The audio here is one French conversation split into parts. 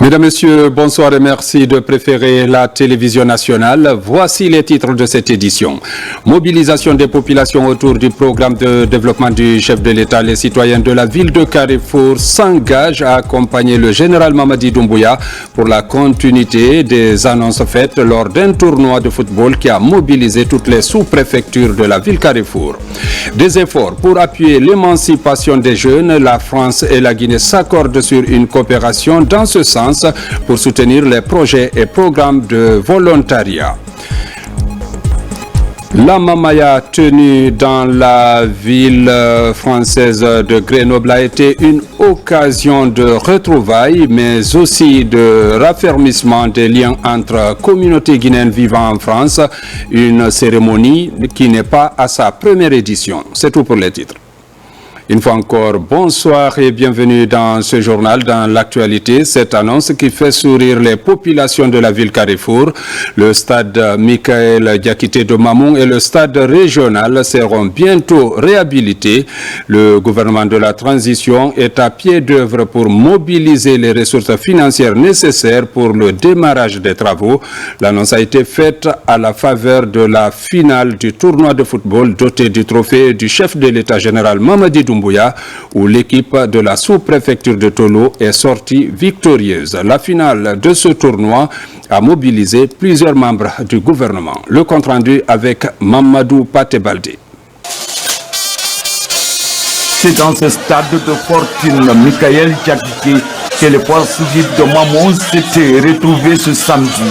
Mesdames, Messieurs, bonsoir et merci de préférer la télévision nationale. Voici les titres de cette édition. Mobilisation des populations autour du programme de développement du chef de l'État. Les citoyens de la ville de Carrefour s'engagent à accompagner le général Mamadi Doumbouya pour la continuité des annonces faites lors d'un tournoi de football qui a mobilisé toutes les sous-préfectures de la ville Carrefour. Des efforts pour appuyer l'émancipation des jeunes. La France et la Guinée s'accordent sur une coopération dans ce sens pour soutenir les projets et programmes de volontariat. La Mamaya tenue dans la ville française de Grenoble a été une occasion de retrouvailles, mais aussi de raffermissement des liens entre communautés guinéennes vivant en France. Une cérémonie qui n'est pas à sa première édition. C'est tout pour les titres. Une fois encore, bonsoir et bienvenue dans ce journal. Dans l'actualité, cette annonce qui fait sourire les populations de la ville Carrefour. Le stade Michael Diakité de Mamou et le stade régional seront bientôt réhabilités. Le gouvernement de la transition est à pied d'œuvre pour mobiliser les ressources financières nécessaires pour le démarrage des travaux. L'annonce a été faite à la faveur de la finale du tournoi de football doté du trophée du chef de l'État général Mamadi Doumbouya, où l'équipe de la sous-préfecture de Tolo est sortie victorieuse. La finale de ce tournoi a mobilisé plusieurs membres du gouvernement. Le compte-rendu avec Mamadou Patebaldé. C'est dans ce stade de fortune Michael Diakité que les forces vives de Mamou s'étaient retrouvées ce samedi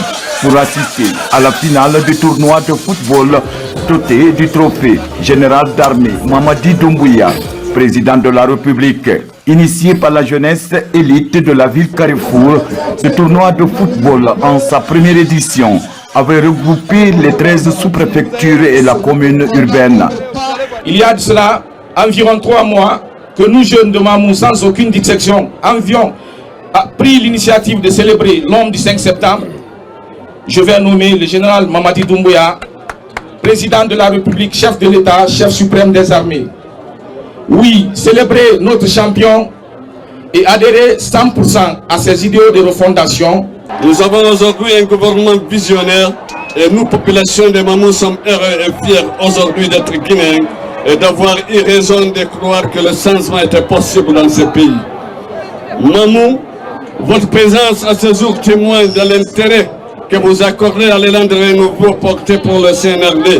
pour assister à la finale du tournoi de football doté du trophée général d'armée Mamadi Doumbouya, président de la République. Initié par la jeunesse élite de la ville Carrefour, ce tournoi de football en sa première édition avait regroupé les 13 sous-préfectures et la commune urbaine. Il y a de cela environ 3 mois que nous jeunes de Mamou, sans aucune distinction, avions pris l'initiative de célébrer l'homme du 5 septembre. Je vais nommer le général Mamadi Doumbouya, président de la République, chef de l'État, chef suprême des armées. Oui, célébrer notre champion et adhérer 100% à ses idéaux de refondation. Nous avons aujourd'hui un gouvernement visionnaire et nous, population de Mamou, sommes heureux et fiers aujourd'hui d'être Guinéens et d'avoir eu raison de croire que le changement était possible dans ce pays. Mamou, votre présence à ce jour témoigne de l'intérêt que vous accordez à l'élan de renouveau porté pour le CNRD.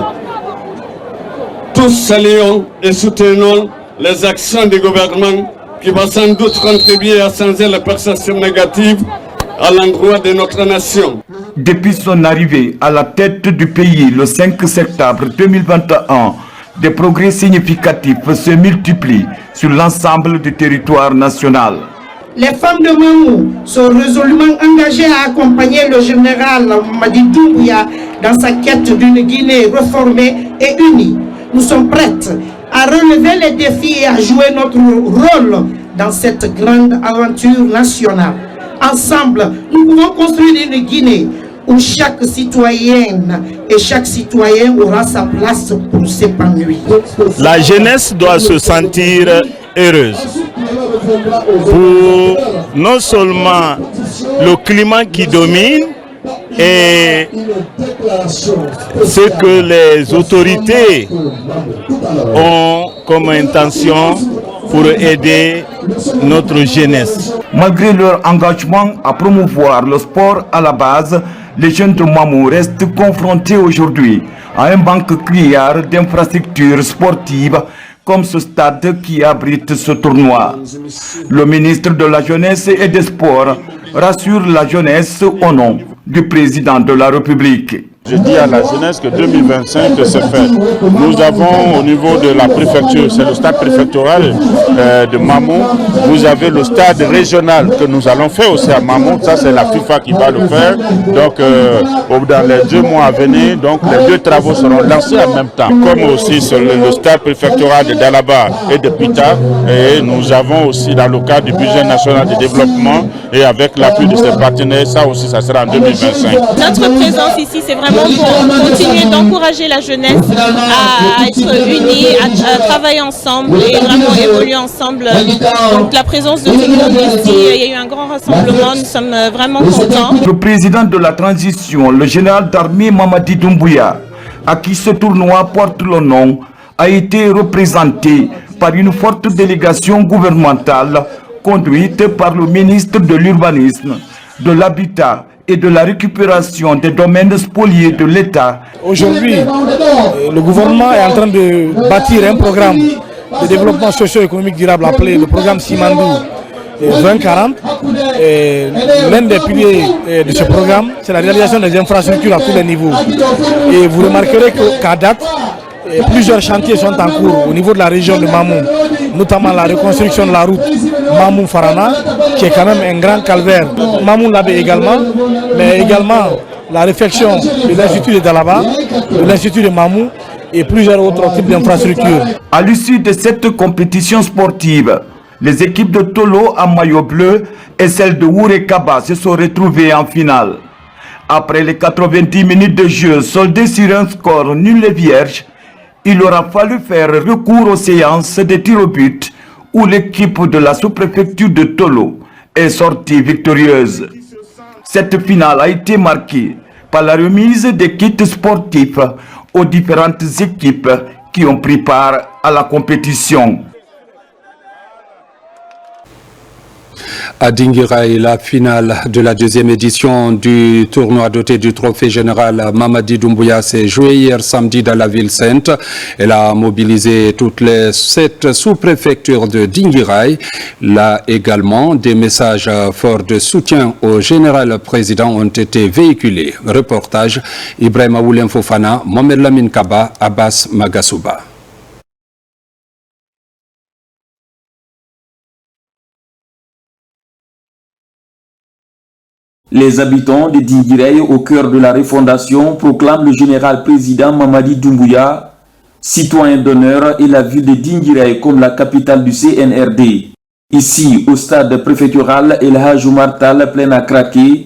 Tous saluons et soutenons les actions du gouvernement qui vont sans doute contribuer à changer les perceptions négatives à l'endroit de notre nation. Depuis son arrivée à la tête du pays le 5 septembre 2021, des progrès significatifs se multiplient sur l'ensemble du territoire national. Les femmes de Mamou sont résolument engagées à accompagner le général Mamadi Doumbouya dans sa quête d'une Guinée reformée et unie. Nous sommes prêtes à relever les défis et à jouer notre rôle dans cette grande aventure nationale. Ensemble, nous pouvons construire une Guinée où chaque citoyenne et chaque citoyen aura sa place pour s'épanouir. La jeunesse doit se sentir heureuse pour non seulement le climat qui domine et ce que les autorités ont comme intention pour aider notre jeunesse. Malgré leur engagement à promouvoir le sport à la base, les jeunes de Mamou restent confrontés aujourd'hui à un manque criard d'infrastructures sportives comme ce stade qui abrite ce tournoi. Le ministre de la Jeunesse et des Sports rassure la jeunesse au nom du président de la République. Je dis à la jeunesse que 2025 se fait. Nous avons au niveau de la préfecture, c'est le stade préfectoral de Mamou. Vous avez le stade régional que nous allons faire aussi à Mamou. Ça, c'est la FIFA qui va le faire. Donc, dans les 2 mois à venir, donc, les 2 travaux seront lancés en même temps. Comme aussi sur le stade préfectoral de Dalaba et de Pita. Et nous avons aussi dans le cadre du budget national de développement et avec l'appui de ses partenaires, ça aussi, ça sera en 2025. Notre présence ici, c'est vraiment vraiment pour continuer d'encourager la jeunesse à être unie, à travailler ensemble et vraiment évoluer ensemble. Donc la présence de tout le monde ici, il y a eu un grand rassemblement, nous sommes vraiment contents. Le président de la transition, le général d'armée Mamadi Doumbouya, à qui ce tournoi porte le nom, a été représenté par une forte délégation gouvernementale conduite par le ministre de l'Urbanisme, de l'Habitat et de la récupération des domaines spoliés de l'État. Aujourd'hui, le gouvernement est en train de bâtir un programme de développement socio-économique durable appelé le programme Simandou 2040. L'un des piliers de ce programme, c'est la réalisation des infrastructures à tous les niveaux. Et vous remarquerez qu'à date, plusieurs chantiers sont en cours au niveau de la région de Mamou, notamment la reconstruction de la route Mamou-Farana, qui est quand même un grand calvaire. Mamou-Labé également, mais également la réflexion de l'Institut de Dalaba, de l'Institut de Mamou et plusieurs autres types d'infrastructures. À l'issue de cette compétition sportive, les équipes de Tolo en maillot bleu et celles de Ourekaba se sont retrouvées en finale. Après les 90 minutes de jeu soldées sur un score nul et vierge, il aura fallu faire recours aux séances de tir au but où l'équipe de la sous-préfecture de Tolo est sortie victorieuse. Cette finale a été marquée par la remise des kits sportifs aux différentes équipes qui ont pris part à la compétition. À Dinguiraï, la finale de la deuxième édition du tournoi doté du trophée général Mamadi Doumbouya s'est jouée hier samedi dans la ville sainte. Elle a mobilisé toutes les 7 sous-préfectures de Dinguiraï. Là également, des messages forts de soutien au général président ont été véhiculés. Reportage Ibrahima Woulem Fofana, Mohamed Lamine Kaba, Abbas Magasouba. Les habitants de Dinguiraï, au cœur de la refondation, proclament le général président Mamadi Doumbouya, citoyen d'honneur, et la ville de Dinguiraï comme la capitale du CNRD. Ici, au stade préfectoral El Hadj Oumar Tall, plein à craquer,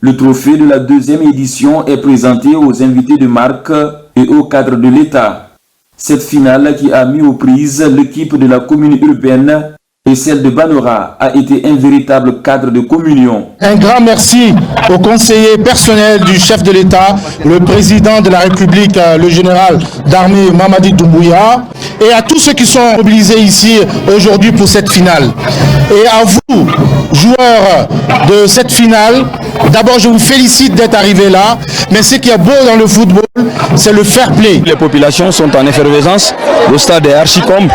le trophée de la deuxième édition est présenté aux invités de marque et au cadre de l'État. Cette finale qui a mis aux prises l'équipe de la commune urbaine et celle de Banora a été un véritable cadre de communion. Un grand merci au conseiller personnel du chef de l'État, le président de la République, le général d'armée Mamadi Doumbouya, et à tous ceux qui sont mobilisés ici aujourd'hui pour cette finale. Et à vous, joueurs de cette finale, d'abord je vous félicite d'être arrivés là, mais ce qui est beau dans le football, c'est le fair play. Les populations sont en effervescence, le stade est archi-comble,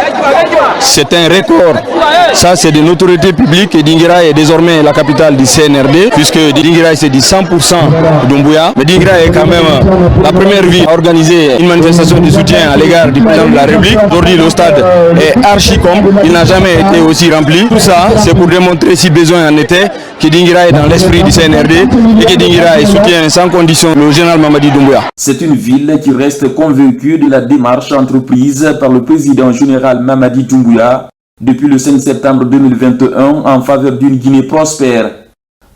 c'est un record. Ça, c'est de notoriété publique et Dinguiraï est désormais la capitale du CNRD, puisque Dinguiraï c'est dit 100% Doumbouya. Mais Dinguiraï est quand même la première ville à organiser une manifestation de soutien à l'égard du président de la République. Aujourd'hui, le stade est archi-comble, il n'a jamais été aussi rempli. Tout ça, c'est pour démontrer, si besoin en était, que Dinguiraï est dans l'esprit du CNRD et que Dinguiraï soutient sans condition le général Mamadi Doumbouya. C'est une ville qui reste convaincue de la démarche entreprise par le président général Mamadi Doumbouya depuis le 5 septembre 2021 en faveur d'une Guinée prospère.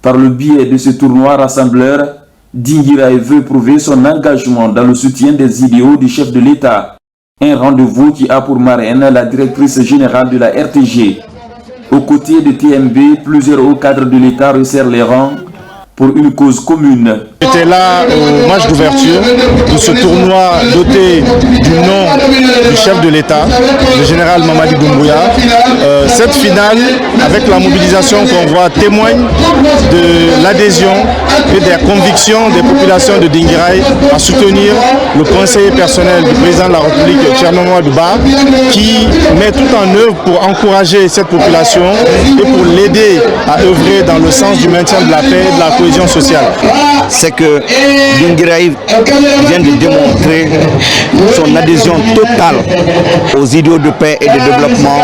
Par le biais de ce tournoi rassembleur, Dinguiraï veut prouver son engagement dans le soutien des idéaux du chef de l'État. Un rendez-vous qui a pour marraine la directrice générale de la RTG. Aux côtés de TMB, plusieurs hauts cadres de l'État resserrent les rangs pour une cause commune. J'étais là au match d'ouverture de ce tournoi doté du nom du chef de l'État, le général Mamadi Doumbouya. Cette finale, avec la mobilisation qu'on voit, témoigne de l'adhésion et des convictions des populations de Dinguiraï à soutenir le conseiller personnel du président de la République, Thierno Mouadouba, qui met tout en œuvre pour encourager cette population et pour l'aider à œuvrer dans le sens du maintien de la paix et de la cohésion sociale. C'est que Dinguiraï vient de démontrer son adhésion totale aux idéaux de paix et de développement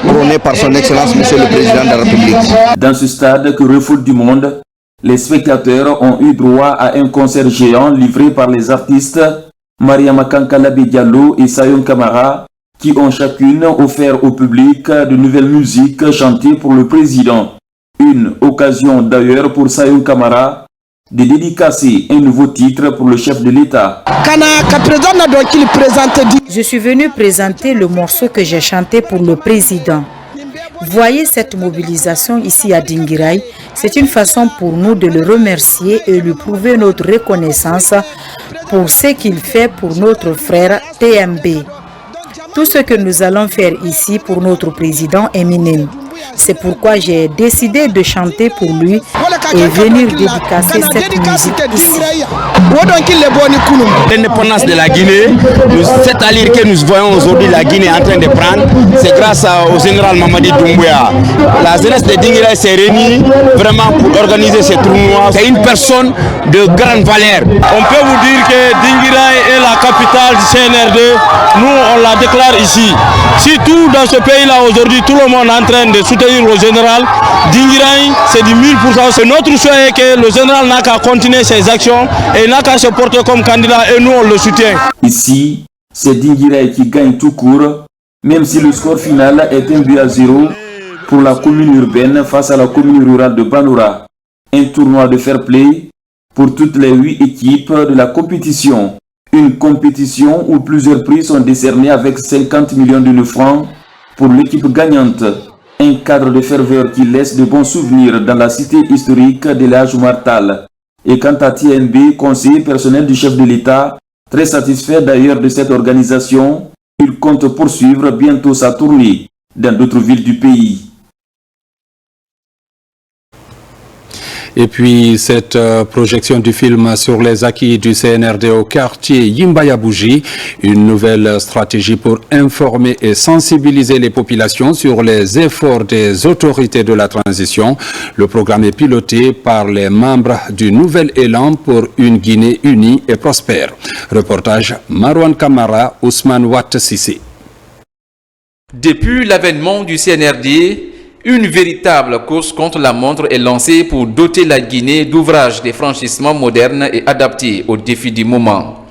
prônés par son Excellence Monsieur le Président de la République. Dans ce stade que refoule du monde, les spectateurs ont eu droit à un concert géant livré par les artistes Mariama Kankalabe Diallo et Sayon Kamara, qui ont chacune offert au public de nouvelles musiques chantées pour le président. Une occasion d'ailleurs pour Sayon Kamara de dédicacer un nouveau titre pour le chef de l'État. Je suis venu présenter le morceau que j'ai chanté pour le président. Voyez cette mobilisation ici à Dinguiraye, c'est une façon pour nous de le remercier et lui prouver notre reconnaissance pour ce qu'il fait pour notre frère TMB. Tout ce que nous allons faire ici pour notre président est minime. C'est pourquoi j'ai décidé de chanter pour lui et venir dédicacer cette musique ici. L'indépendance de la Guinée, cette allure que nous voyons aujourd'hui, la Guinée est en train de prendre, c'est grâce au général Mamadi Doumbouya. La jeunesse de Dinguiraye s'est réunie vraiment pour organiser ce tournoi. C'est une personne de grande valeur. On peut vous dire que Dinguiraye est la capitale du CNRD. Nous, on la déclare ici. Si tout dans ce pays-là aujourd'hui, tout le monde est en train de soutenir le général, Dinguiraye, c'est du 1000%. C'est notre souhait que le général n'a qu'à continuer ses actions et n'a qu'à se porter comme candidat et nous, on le soutient. Ici, c'est Dinguiraye qui gagne tout court, même si le score final est 1-0 pour la commune urbaine face à la commune rurale de Banora. Un tournoi de fair play pour toutes les 8 équipes de la compétition. Une compétition où plusieurs prix sont décernés avec 50 millions de francs pour l'équipe gagnante. Un cadre de ferveur qui laisse de bons souvenirs dans la cité historique de l'Haj Martal. Et quant à TNB, conseiller personnel du chef de l'État, très satisfait d'ailleurs de cette organisation, il compte poursuivre bientôt sa tournée dans d'autres villes du pays. Et puis cette projection du film sur les acquis du CNRD au quartier Yimbayabouji, une nouvelle stratégie pour informer et sensibiliser les populations sur les efforts des autorités de la transition. Le programme est piloté par les membres du Nouvel Élan pour une Guinée unie et prospère. Reportage Marwan Kamara, Ousmane Ouatt Sissé. Depuis l'avènement du CNRD, une véritable course contre la montre est lancée pour doter la Guinée d'ouvrages de franchissement modernes et adaptés aux défis du moment.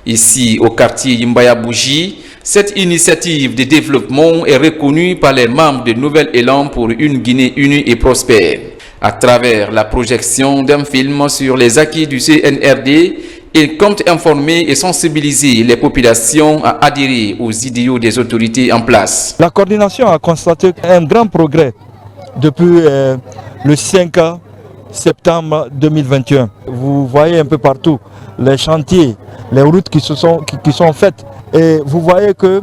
Ici, au quartier Yimbayabouji, cette initiative de développement est reconnue par les membres de Nouvel Élan pour une Guinée unie et prospère. À travers la projection d'un film sur les acquis du CNRD, il compte informer et sensibiliser les populations à adhérer aux idéaux des autorités en place. La coordination a constaté un grand progrès depuis le 5 septembre 2021. Vous voyez un peu partout les chantiers, les routes qui sont faites. Et vous voyez qu'il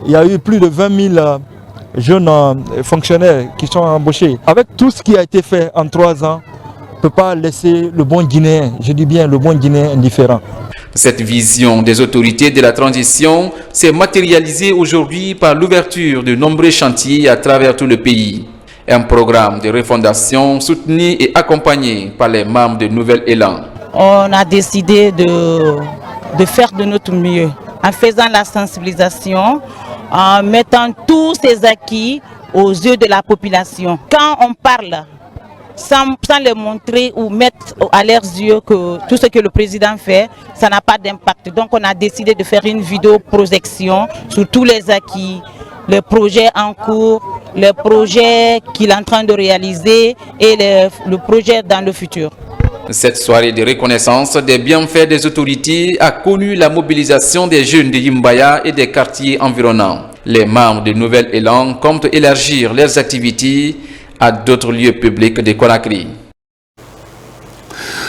y a eu plus de 20 000 jeunes fonctionnaires qui sont embauchés. Avec tout ce qui a été fait en 3 ans, ne peut pas laisser le bon Guinéen, je dis bien le bon Guinéen indifférent. Cette vision des autorités de la transition s'est matérialisée aujourd'hui par l'ouverture de nombreux chantiers à travers tout le pays. Un programme de refondation soutenu et accompagné par les membres de Nouvel Élan. On a décidé de faire de notre mieux en faisant la sensibilisation, en mettant tous ces acquis aux yeux de la population. Quand on parle sans les montrer ou mettre à leurs yeux que tout ce que le président fait, ça n'a pas d'impact. Donc on a décidé de faire une vidéo projection sur tous les acquis, les projets en cours, les projets qu'il est en train de réaliser et le projet dans le futur. Cette soirée de reconnaissance des bienfaits des autorités a connu la mobilisation des jeunes de Yimbaya et des quartiers environnants. Les membres de Nouvel Élan comptent élargir leurs activités à d'autres lieux publics de Conakry.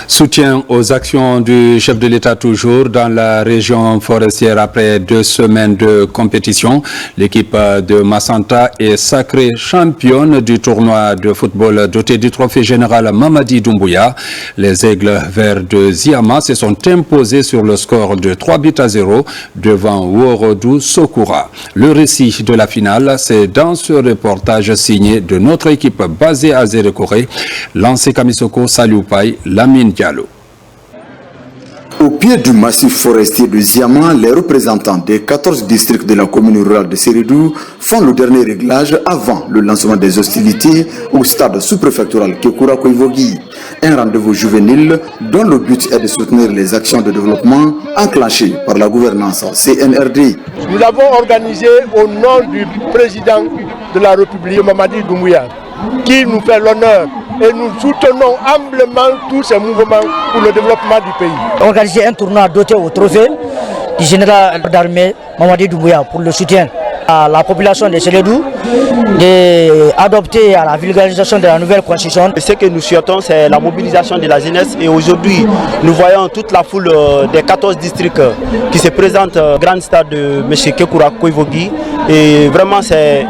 Soutien aux actions du chef de l'État toujours dans la région forestière après 2 semaines de compétition. L'équipe de Massanta est sacrée championne du tournoi de football doté du trophée général Mamadi Doumbouya. Les Aigles verts de Ziama se sont imposés sur le score de 3-0 devant Worodou Sokura. Le récit de la finale, c'est dans ce reportage signé de notre équipe basée à Zérekoré, Lancé Kamisoko, Salioupaï, Lamine Diallo. Au pied du massif forestier de Ziama, les représentants des 14 districts de la commune rurale de Sérédou font le dernier réglage avant le lancement des hostilités au stade sous-préfectoral Kekura Koivogi. Un rendez-vous juvénile dont le but est de soutenir les actions de développement enclenchées par la gouvernance CNRD. Nous l'avons organisé au nom du président de la République, Mamadi Doumbouya, qui nous fait l'honneur et nous soutenons humblement tous ces mouvements pour le développement du pays. Organiser un tournoi doté au trophée du général d'armée Mamadi Doumbouya pour le soutien à la population de Sérédou, d'adopter à la vulgarisation de la nouvelle constitution. Ce que nous souhaitons, c'est la mobilisation de la jeunesse et aujourd'hui, nous voyons toute la foule des 14 districts qui se présentent au grand stade de M. Kekura Koivogi et vraiment c'est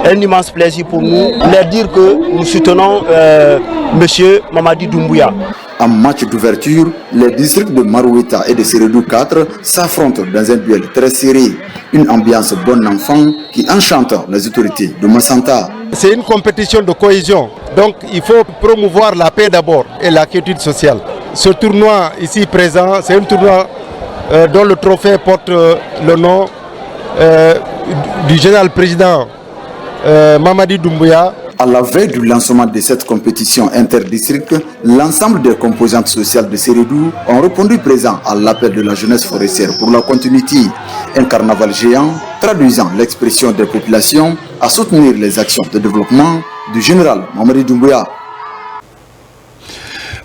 un immense plaisir pour nous de leur dire que nous soutenons M. Mamadi Doumbouya. En match d'ouverture, les districts de Maroueta et de Sérédou 4 s'affrontent dans un duel très serré. Une ambiance bon enfant qui enchante les autorités de Massanta. C'est une compétition de cohésion, donc il faut promouvoir la paix d'abord et la quiétude sociale. Ce tournoi ici présent, c'est un tournoi dont le trophée porte le nom du général président Mamadi Doumbouya. À la veille du lancement de cette compétition interdistrict, l'ensemble des composantes sociales de Sérédou ont répondu présent à l'appel de la jeunesse forestière pour la continuité. Un carnaval géant traduisant l'expression des populations à soutenir les actions de développement du général Mamadi Doumbouya.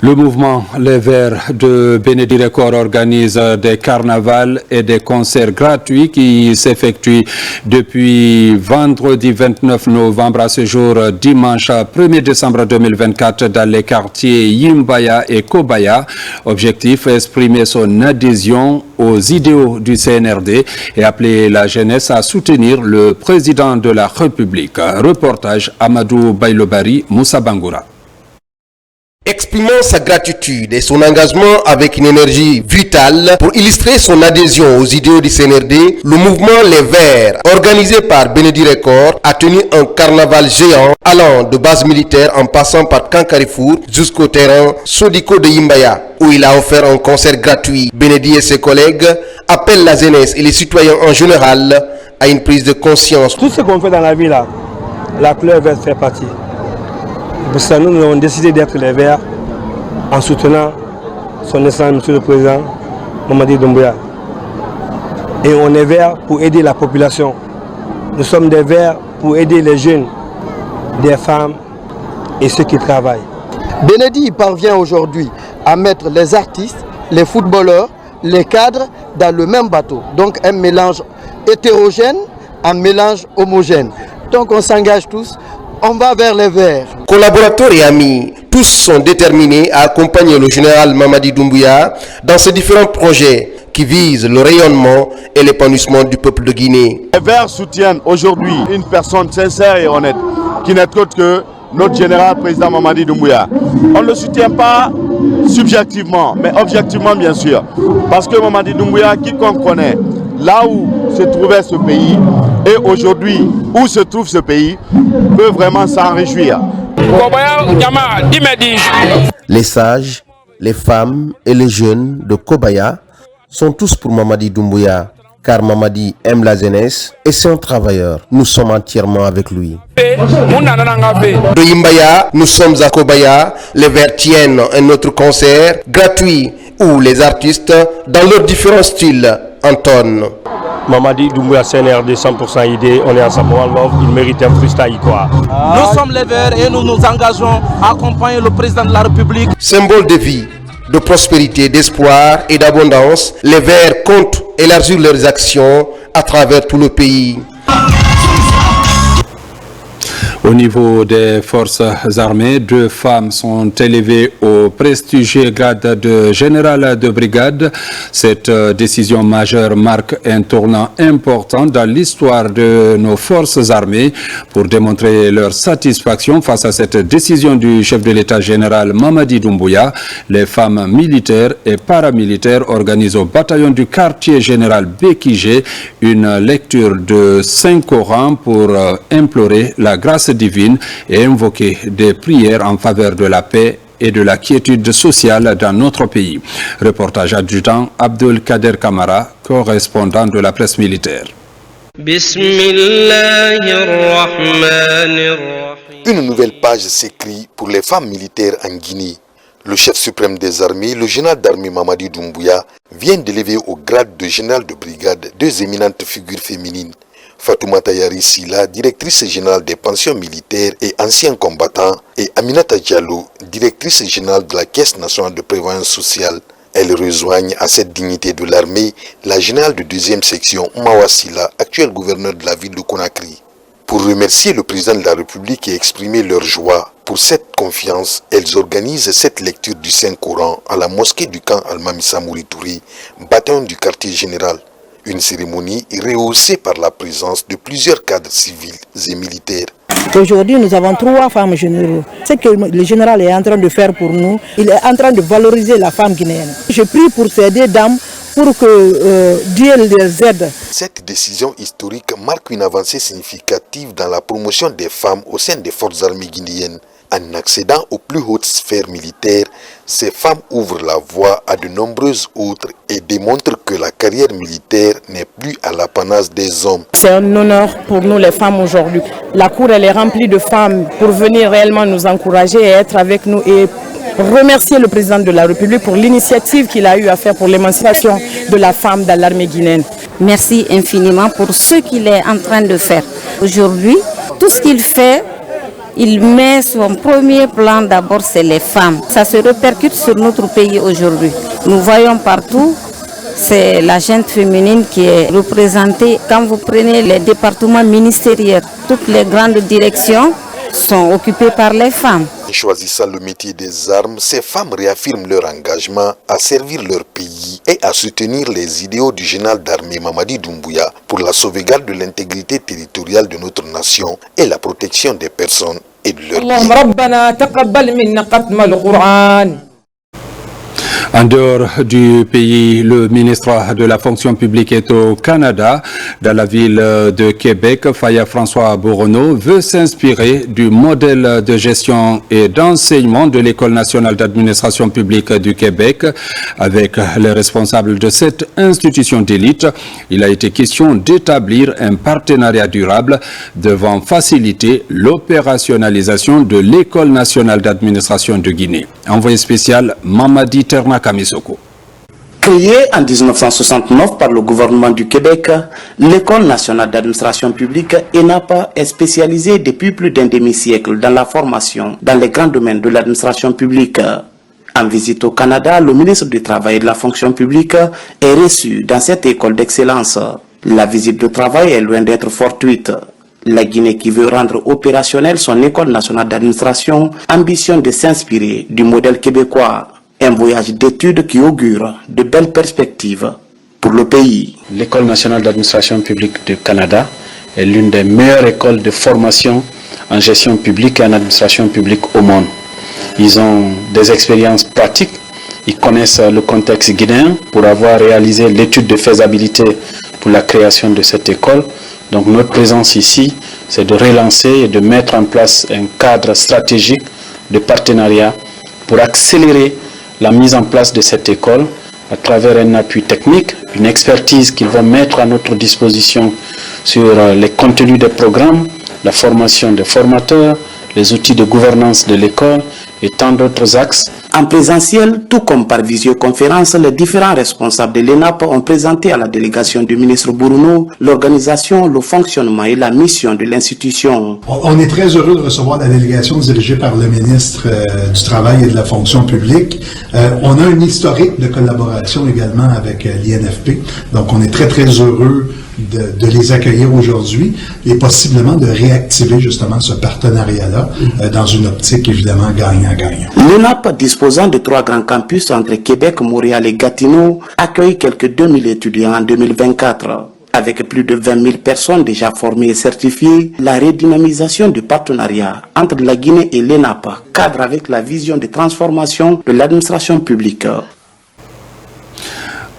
Le mouvement Les Verts de Bénédit Record organise des carnavals et des concerts gratuits qui s'effectuent depuis vendredi 29 novembre à ce jour dimanche 1er décembre 2024 dans les quartiers Yimbaya et Kobaya. Objectif, exprimer son adhésion aux idéaux du CNRD et appeler la jeunesse à soutenir le président de la République. Reportage Amadou Bailobari, Moussa Bangoura. Exprimant sa gratitude et son engagement avec une énergie vitale pour illustrer son adhésion aux idéaux du CNRD, le mouvement Les Verts, organisé par Bénédit Record, a tenu un carnaval géant allant de base militaire en passant par Kankarifour jusqu'au terrain Sodiko de Yimbaya, où il a offert un concert gratuit. Bénédit et ses collègues appellent la jeunesse et les citoyens en général à une prise de conscience. Tout ce qu'on fait dans la vie là, la couleur verte fait partie. Pour ça, nous avons décidé d'être les Verts en soutenant son excellence, Monsieur le Président Mamadi Doumbouya. Et on est Verts pour aider la population. Nous sommes des Verts pour aider les jeunes, les femmes et ceux qui travaillent. Bénédit parvient aujourd'hui à mettre les artistes, les footballeurs, les cadres dans le même bateau. Donc un mélange hétérogène, un mélange homogène. Donc on s'engage tous. On va vers les Verts. Collaborateurs et amis, tous sont déterminés à accompagner le général Mamadi Doumbouya dans ses différents projets qui visent le rayonnement et l'épanouissement du peuple de Guinée. Les Verts soutiennent aujourd'hui une personne sincère et honnête qui n'est autre que notre général président Mamadi Doumbouya. On ne le soutient pas subjectivement, mais objectivement bien sûr. Parce que Mamadi Doumbouya, quiconque connaît là où se trouvait ce pays et aujourd'hui où se trouve ce pays, peut vraiment s'en réjouir. Les sages, les femmes et les jeunes de Kobaya sont tous pour Mamadi Doumbouya, car Mamadi aime la jeunesse et c'est un travailleur. Nous sommes entièrement avec lui. De Yimbaya, nous sommes à Kobaya. Les Verts tiennent un autre concert gratuit où les artistes, dans leurs différents styles, entonnent. Mamadi Doumbouya CNRD 100% idée, on est ensemble, one love, il mérite un freestyle quoi. Nous sommes les Verts et nous nous engageons à accompagner le président de la République. Symbole de vie, de prospérité, d'espoir et d'abondance, les Verts comptent élargir leurs actions à travers tout le pays. Au niveau des forces armées, 2 femmes sont élevées au prestigieux grade de général de brigade. Cette décision majeure marque un tournant important dans l'histoire de nos forces armées. Pour démontrer leur satisfaction face à cette décision du chef de l'État général Mamadi Doumbouya, les femmes militaires et paramilitaires organisent au bataillon du quartier général Bekige une lecture de Saint-Coran pour implorer la grâce divine et invoquer des prières en faveur de la paix et de la quiétude sociale dans notre pays. Reportage adjudant Abdul Kader Kamara, correspondant de la presse militaire. Une nouvelle page s'écrit pour les femmes militaires en Guinée. Le chef suprême des armées, le général d'armée Mamadi Doumbouya, vient d'élever au grade de général de brigade 2 éminentes figures féminines, Fatoumata Yarissi, la directrice générale des pensions militaires et anciens combattants, et Aminata Diallo, directrice générale de la Caisse nationale de prévoyance sociale. Elles rejoignent à cette dignité de l'armée la générale de 2e section Mawasila, actuel gouverneur de la ville de Conakry. Pour remercier le président de la République et exprimer leur joie pour cette confiance, elles organisent cette lecture du Saint-Coran à la mosquée du camp Al-Mamissa Mouritouré, bataillon du quartier général. Une cérémonie rehaussée par la présence de plusieurs cadres civils et militaires. Aujourd'hui, nous avons 3 femmes généraux. Ce que le général est en train de faire pour nous, il est en train de valoriser la femme guinéenne. Je prie pour ces 2 dames pour que Dieu les aide. Cette décision historique marque une avancée significative dans la promotion des femmes au sein des forces armées guinéennes. En accédant aux plus hautes sphères militaires, ces femmes ouvrent la voie à de nombreuses autres et démontrent que la carrière militaire n'est plus à l'apanage des hommes. C'est un honneur pour nous les femmes aujourd'hui. La cour elle est remplie de femmes pour venir réellement nous encourager et être avec nous et remercier le président de la République pour l'initiative qu'il a eu à faire pour l'émancipation de la femme dans l'armée guinéenne. Merci infiniment pour ce qu'il est en train de faire. Aujourd'hui, tout ce qu'il fait, il met son premier plan d'abord, c'est les femmes. Ça se répercute sur notre pays aujourd'hui. Nous voyons partout, c'est la gente féminine qui est représentée. Quand vous prenez les départements ministériels, toutes les grandes directions sont occupées par les femmes. En choisissant le métier des armes, ces femmes réaffirment leur engagement à servir leur pays et à soutenir les idéaux du général d'armée Mamadi Doumbouya pour la sauvegarde de l'intégrité territoriale de notre nation et la protection des personnes et de leurs biens. En dehors du pays, le ministre de la fonction publique est au Canada. Dans la ville de Québec, Faya François Bouronneau veut s'inspirer du modèle de gestion et d'enseignement de l'École nationale d'administration publique du Québec. Avec les responsables de cette institution d'élite, il a été question d'établir un partenariat durable devant faciliter l'opérationnalisation de l'École nationale d'administration de Guinée. Envoyé spécial Mamadi Terna Kamisoko. Créée en 1969 par le gouvernement du Québec, l'École nationale d'administration publique ENAP est spécialisée depuis plus d'un demi-siècle dans la formation dans les grands domaines de l'administration publique. En visite au Canada, le ministre du Travail et de la fonction publique est reçu dans cette école d'excellence. La visite de travail est loin d'être fortuite. La Guinée, qui veut rendre opérationnelle son École nationale d'administration, ambitionne de s'inspirer du modèle québécois. Un voyage d'études qui augure de belles perspectives pour le pays. L'École nationale d'administration publique du Canada est l'une des meilleures écoles de formation en gestion publique et en administration publique au monde. Ils ont des expériences pratiques, ils connaissent le contexte guinéen pour avoir réalisé l'étude de faisabilité pour la création de cette école. Donc notre présence ici, c'est de relancer et de mettre en place un cadre stratégique de partenariat pour accélérer la mise en place de cette école à travers un appui technique, une expertise qu'ils vont mettre à notre disposition sur les contenus des programmes, la formation des formateurs, les outils de gouvernance de l'école et tant d'autres axes. En présentiel, tout comme par visioconférence, les différents responsables de l'ENAP ont présenté à la délégation du ministre Bouronneau l'organisation, le fonctionnement et la mission de l'institution. On est très heureux de recevoir la délégation dirigée par le ministre du Travail et de la fonction publique. On a un historique de collaboration également avec l'INFP, donc on est très heureux de les accueillir aujourd'hui et possiblement de réactiver justement ce partenariat-là dans une optique évidemment gagnant-gagnant. L'ENAP, disposant de 3 grands campus entre Québec, Montréal et Gatineau, accueille quelques 2000 étudiants en 2024. Avec plus de 20 000 personnes déjà formées et certifiées, la redynamisation du partenariat entre la Guinée et l'ENAP cadre avec la vision de transformation de l'administration publique.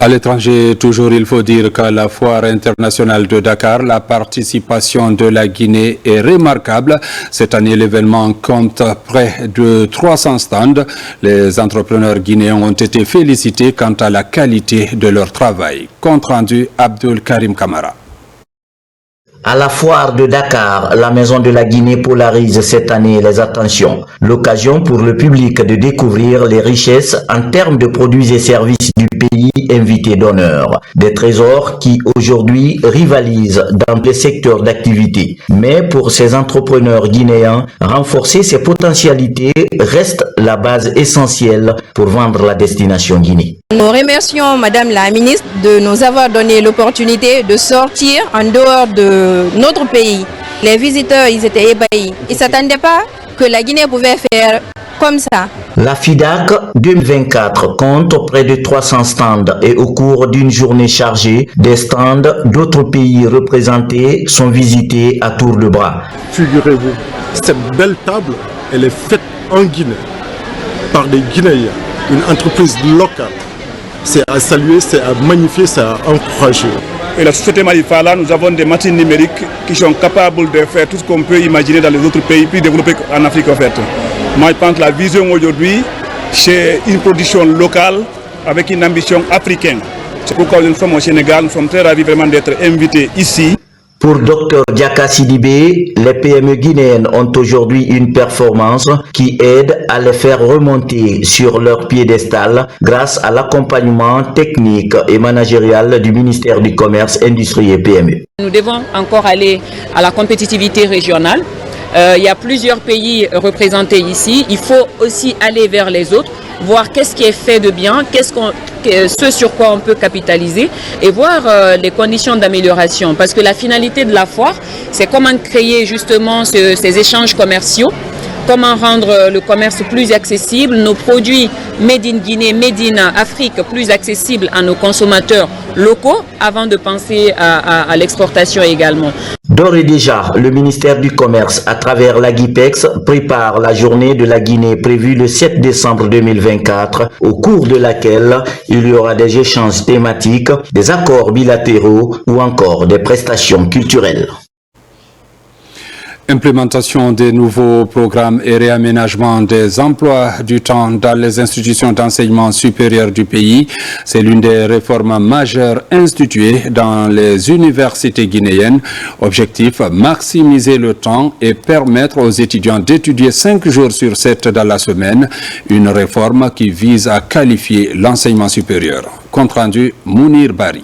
À l'étranger, toujours, il faut dire qu'à la foire internationale de Dakar, la participation de la Guinée est remarquable. Cette année, l'événement compte près de 300 stands. Les entrepreneurs guinéens ont été félicités quant à la qualité de leur travail. Compte rendu, Abdul Karim Kamara. À la foire de Dakar, la Maison de la Guinée polarise cette année les attentions. L'occasion pour le public de découvrir les richesses en termes de produits et services du pays invité d'honneur. Des trésors qui aujourd'hui rivalisent dans des secteurs d'activité. Mais pour ces entrepreneurs guinéens, renforcer ses potentialités reste la base essentielle pour vendre la destination Guinée. Nous remercions Madame la ministre de nous avoir donné l'opportunité de sortir en dehors de notre pays. Les visiteurs, ils étaient ébahis. Ils ne s'attendaient pas que la Guinée pouvait faire comme ça. La FIDAK 2024 compte près de 300 stands et au cours d'une journée chargée, des stands d'autres pays représentés sont visités à tour de bras. Figurez-vous, cette belle table, elle est faite en Guinée par des Guinéens, une entreprise locale. C'est à saluer, c'est à magnifier, c'est à encourager. Et la société Malifala, nous avons des machines numériques qui sont capables de faire tout ce qu'on peut imaginer dans les autres pays plus développés en Afrique en fait. Moi je pense que la vision aujourd'hui, c'est une production locale avec une ambition africaine. C'est pourquoi nous sommes au Sénégal, nous sommes très ravis vraiment d'être invités ici. Pour Dr Diaka Sidibé, les PME guinéennes ont aujourd'hui une performance qui aide à les faire remonter sur leur piédestal grâce à l'accompagnement technique et managérial du ministère du Commerce, Industrie et PME. Nous devons encore aller à la compétitivité régionale. Il y a plusieurs pays représentés ici. Il faut aussi aller vers les autres, voir qu'est-ce qui est fait de bien, ce sur quoi on peut capitaliser et voir les conditions d'amélioration. Parce que la finalité de la foire, c'est comment créer justement ces échanges commerciaux, comment rendre le commerce plus accessible, nos produits made in Guinée, made in Afrique plus accessibles à nos consommateurs locaux avant de penser à l'exportation également. D'ores et déjà, le ministère du Commerce, à travers la GIPEX, prépare la journée de la Guinée prévue le 7 décembre 2024, au cours de laquelle il y aura des échanges thématiques, des accords bilatéraux ou encore des prestations culturelles. Implémentation des nouveaux programmes et réaménagement des emplois du temps dans les institutions d'enseignement supérieur du pays. C'est l'une des réformes majeures instituées dans les universités guinéennes. Objectif, maximiser le temps et permettre aux étudiants d'étudier 5 jours sur 7 dans la semaine. Une réforme qui vise à qualifier l'enseignement supérieur. Compte rendu, Mounir Bari.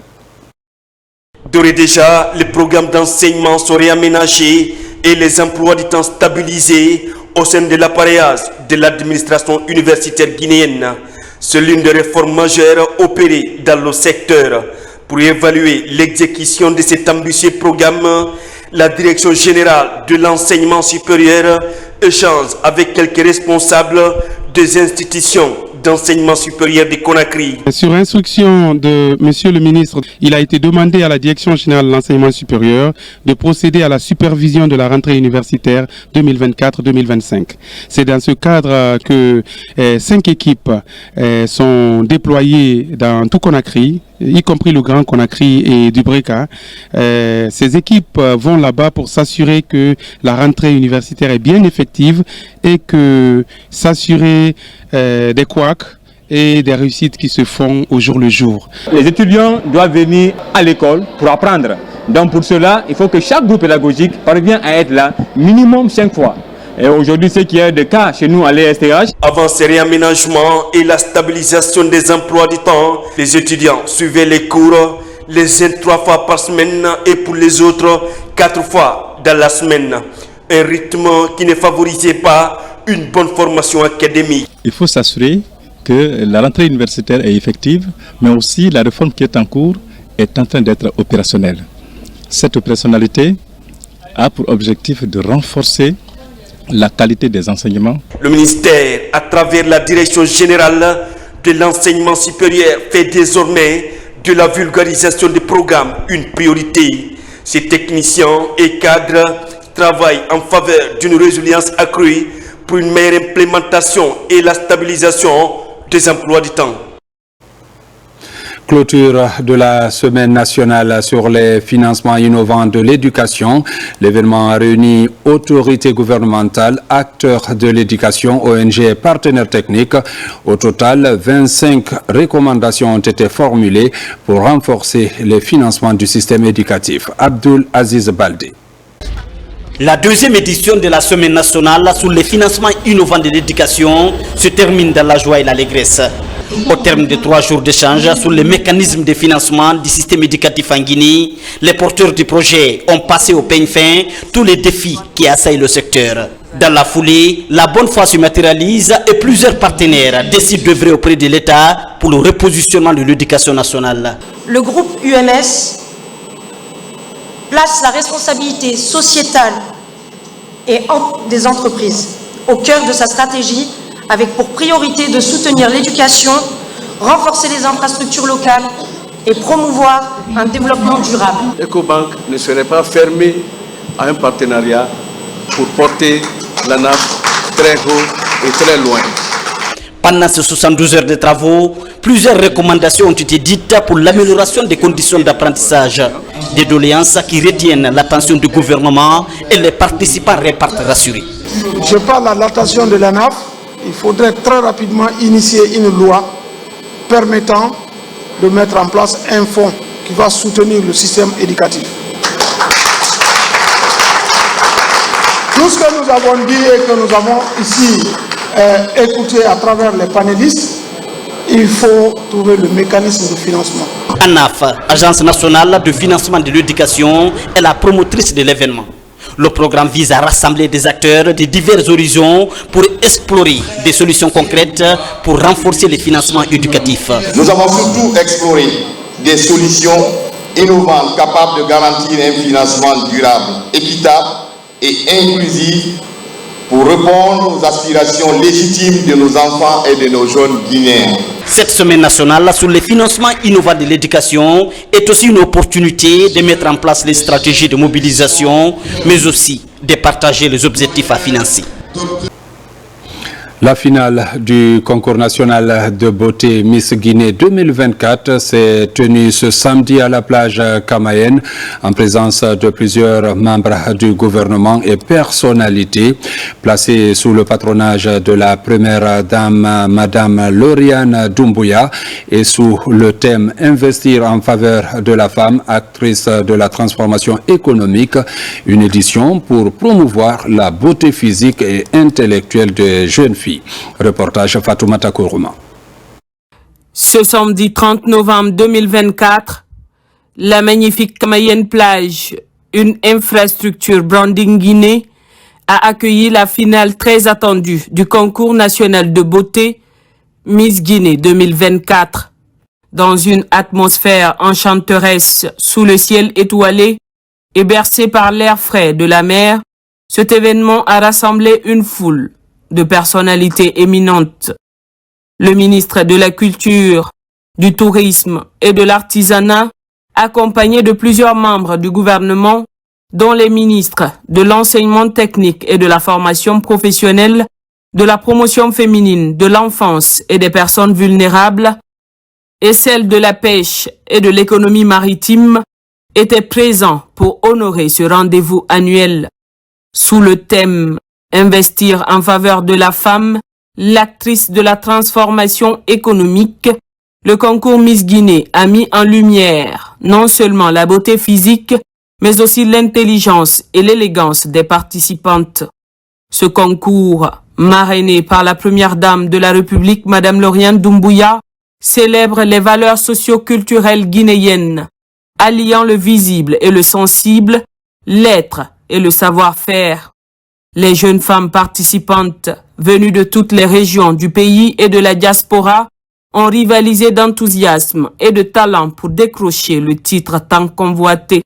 D'ores et déjà, les programmes d'enseignement sont réaménagés et les emplois du temps stabilisés au sein de l'appareillage de l'administration universitaire guinéenne. C'est l'une des réformes majeures opérées dans le secteur. Pour évaluer l'exécution de cet ambitieux programme, la Direction générale de l'enseignement supérieur échange avec quelques responsables des institutions d'enseignement supérieur de Conakry. Sur instruction de Monsieur le ministre, il a été demandé à la Direction générale de l'enseignement supérieur de procéder à la supervision de la rentrée universitaire 2024-2025. C'est dans ce cadre que 5 équipes sont déployées dans tout Conakry, y compris le Grand Conakry et Dubreka. Ces équipes vont là-bas pour s'assurer que la rentrée universitaire est bien effective et que s'assurer des couacs et des réussites qui se font au jour le jour. Les étudiants doivent venir à l'école pour apprendre. Donc pour cela, il faut que chaque groupe pédagogique parvienne à être là minimum 5 fois. Et aujourd'hui, ce qui est le cas chez nous à l'ESTH. Avant ces réaménagements et la stabilisation des emplois du temps, les étudiants suivaient les cours les uns 3 fois par semaine et pour les autres 4 fois dans la semaine. Un rythme qui ne favorisait pas une bonne formation académique. Il faut s'assurer que la rentrée universitaire est effective, mais aussi la réforme qui est en cours est en train d'être opérationnelle. Cette opérationnalité a pour objectif de renforcer la qualité des enseignements. Le ministère, à travers la Direction générale de l'enseignement supérieur, fait désormais de la vulgarisation des programmes une priorité. Ces techniciens et cadres travaillent en faveur d'une résilience accrue pour une meilleure implémentation et la stabilisation des emplois du temps. Clôture de la semaine nationale sur les financements innovants de l'éducation. L'événement a réuni autorités gouvernementales, acteurs de l'éducation, ONG et partenaires techniques. Au total, 25 recommandations ont été formulées pour renforcer les financements du système éducatif. Abdul Aziz Baldé. La deuxième édition de la semaine nationale sur les financements innovants de l'éducation se termine dans la joie et l'allégresse. Au terme de 3 jours d'échange sur les mécanismes de financement du système éducatif en Guinée, les porteurs du projet ont passé au peigne fin tous les défis qui assaillent le secteur. Dans la foulée, la bonne foi se matérialise et plusieurs partenaires décident d'œuvrer auprès de l'État pour le repositionnement de l'éducation nationale. Le groupe UMS place la responsabilité sociétale et des entreprises au cœur de sa stratégie, avec pour priorité de soutenir l'éducation, renforcer les infrastructures locales et promouvoir un développement durable. Ecobank ne serait pas fermé à un partenariat pour porter la nappe très haut et très loin. Pendant ces 72 heures de travaux, plusieurs recommandations ont été dites pour l'amélioration des conditions d'apprentissage. Des doléances qui retiennent l'attention du gouvernement et les participants repartent rassurés. Je parle à l'attention de l'ANAF. Il faudrait très rapidement initier une loi permettant de mettre en place un fonds qui va soutenir le système éducatif. Tout ce que nous avons dit et que nous avons ici écouté à travers les panélistes, il faut trouver le mécanisme de financement. ANAF, Agence nationale de financement de l'éducation, est la promotrice de l'événement. Le programme vise à rassembler des acteurs de divers horizons pour explorer des solutions concrètes pour renforcer les financements éducatifs. Nous avons surtout exploré des solutions innovantes capables de garantir un financement durable, équitable et inclusif pour répondre aux aspirations légitimes de nos enfants et de nos jeunes Guinéens. Cette semaine nationale sur les financements innovants de l'éducation est aussi une opportunité de mettre en place les stratégies de mobilisation, mais aussi de partager les objectifs à financer. La finale du concours national de beauté Miss Guinée 2024 s'est tenue ce samedi à la plage Camayen en présence de plusieurs membres du gouvernement et personnalités placées sous le patronage de la première dame Madame Lauriane Doumbouya et sous le thème Investir en faveur de la femme, actrice de la transformation économique, une édition pour promouvoir la beauté physique et intellectuelle des jeunes filles. Reportage Fatoumata Kourouma. Ce samedi 30 novembre 2024, la magnifique Camayen Plage, une infrastructure branding Guinée, a accueilli la finale très attendue du concours national de beauté Miss Guinée 2024. Dans une atmosphère enchanteresse sous le ciel étoilé et bercé par l'air frais de la mer, cet événement a rassemblé une foule de personnalités éminentes. Le ministre de la Culture, du Tourisme et de l'Artisanat, accompagné de plusieurs membres du gouvernement, dont les ministres de l'Enseignement technique et de la formation professionnelle, de la promotion féminine, de l'enfance et des personnes vulnérables, et celle de la pêche et de l'économie maritime, étaient présents pour honorer ce rendez-vous annuel. Sous le thème Investir en faveur de la femme, l'actrice de la transformation économique, le concours Miss Guinée a mis en lumière non seulement la beauté physique, mais aussi l'intelligence et l'élégance des participantes. Ce concours, marrainé par la première dame de la République, Madame Lauriane Doumbouya, célèbre les valeurs socio-culturelles guinéennes, alliant le visible et le sensible, l'être et le savoir-faire. Les jeunes femmes participantes, venues de toutes les régions du pays et de la diaspora, ont rivalisé d'enthousiasme et de talent pour décrocher le titre tant convoité.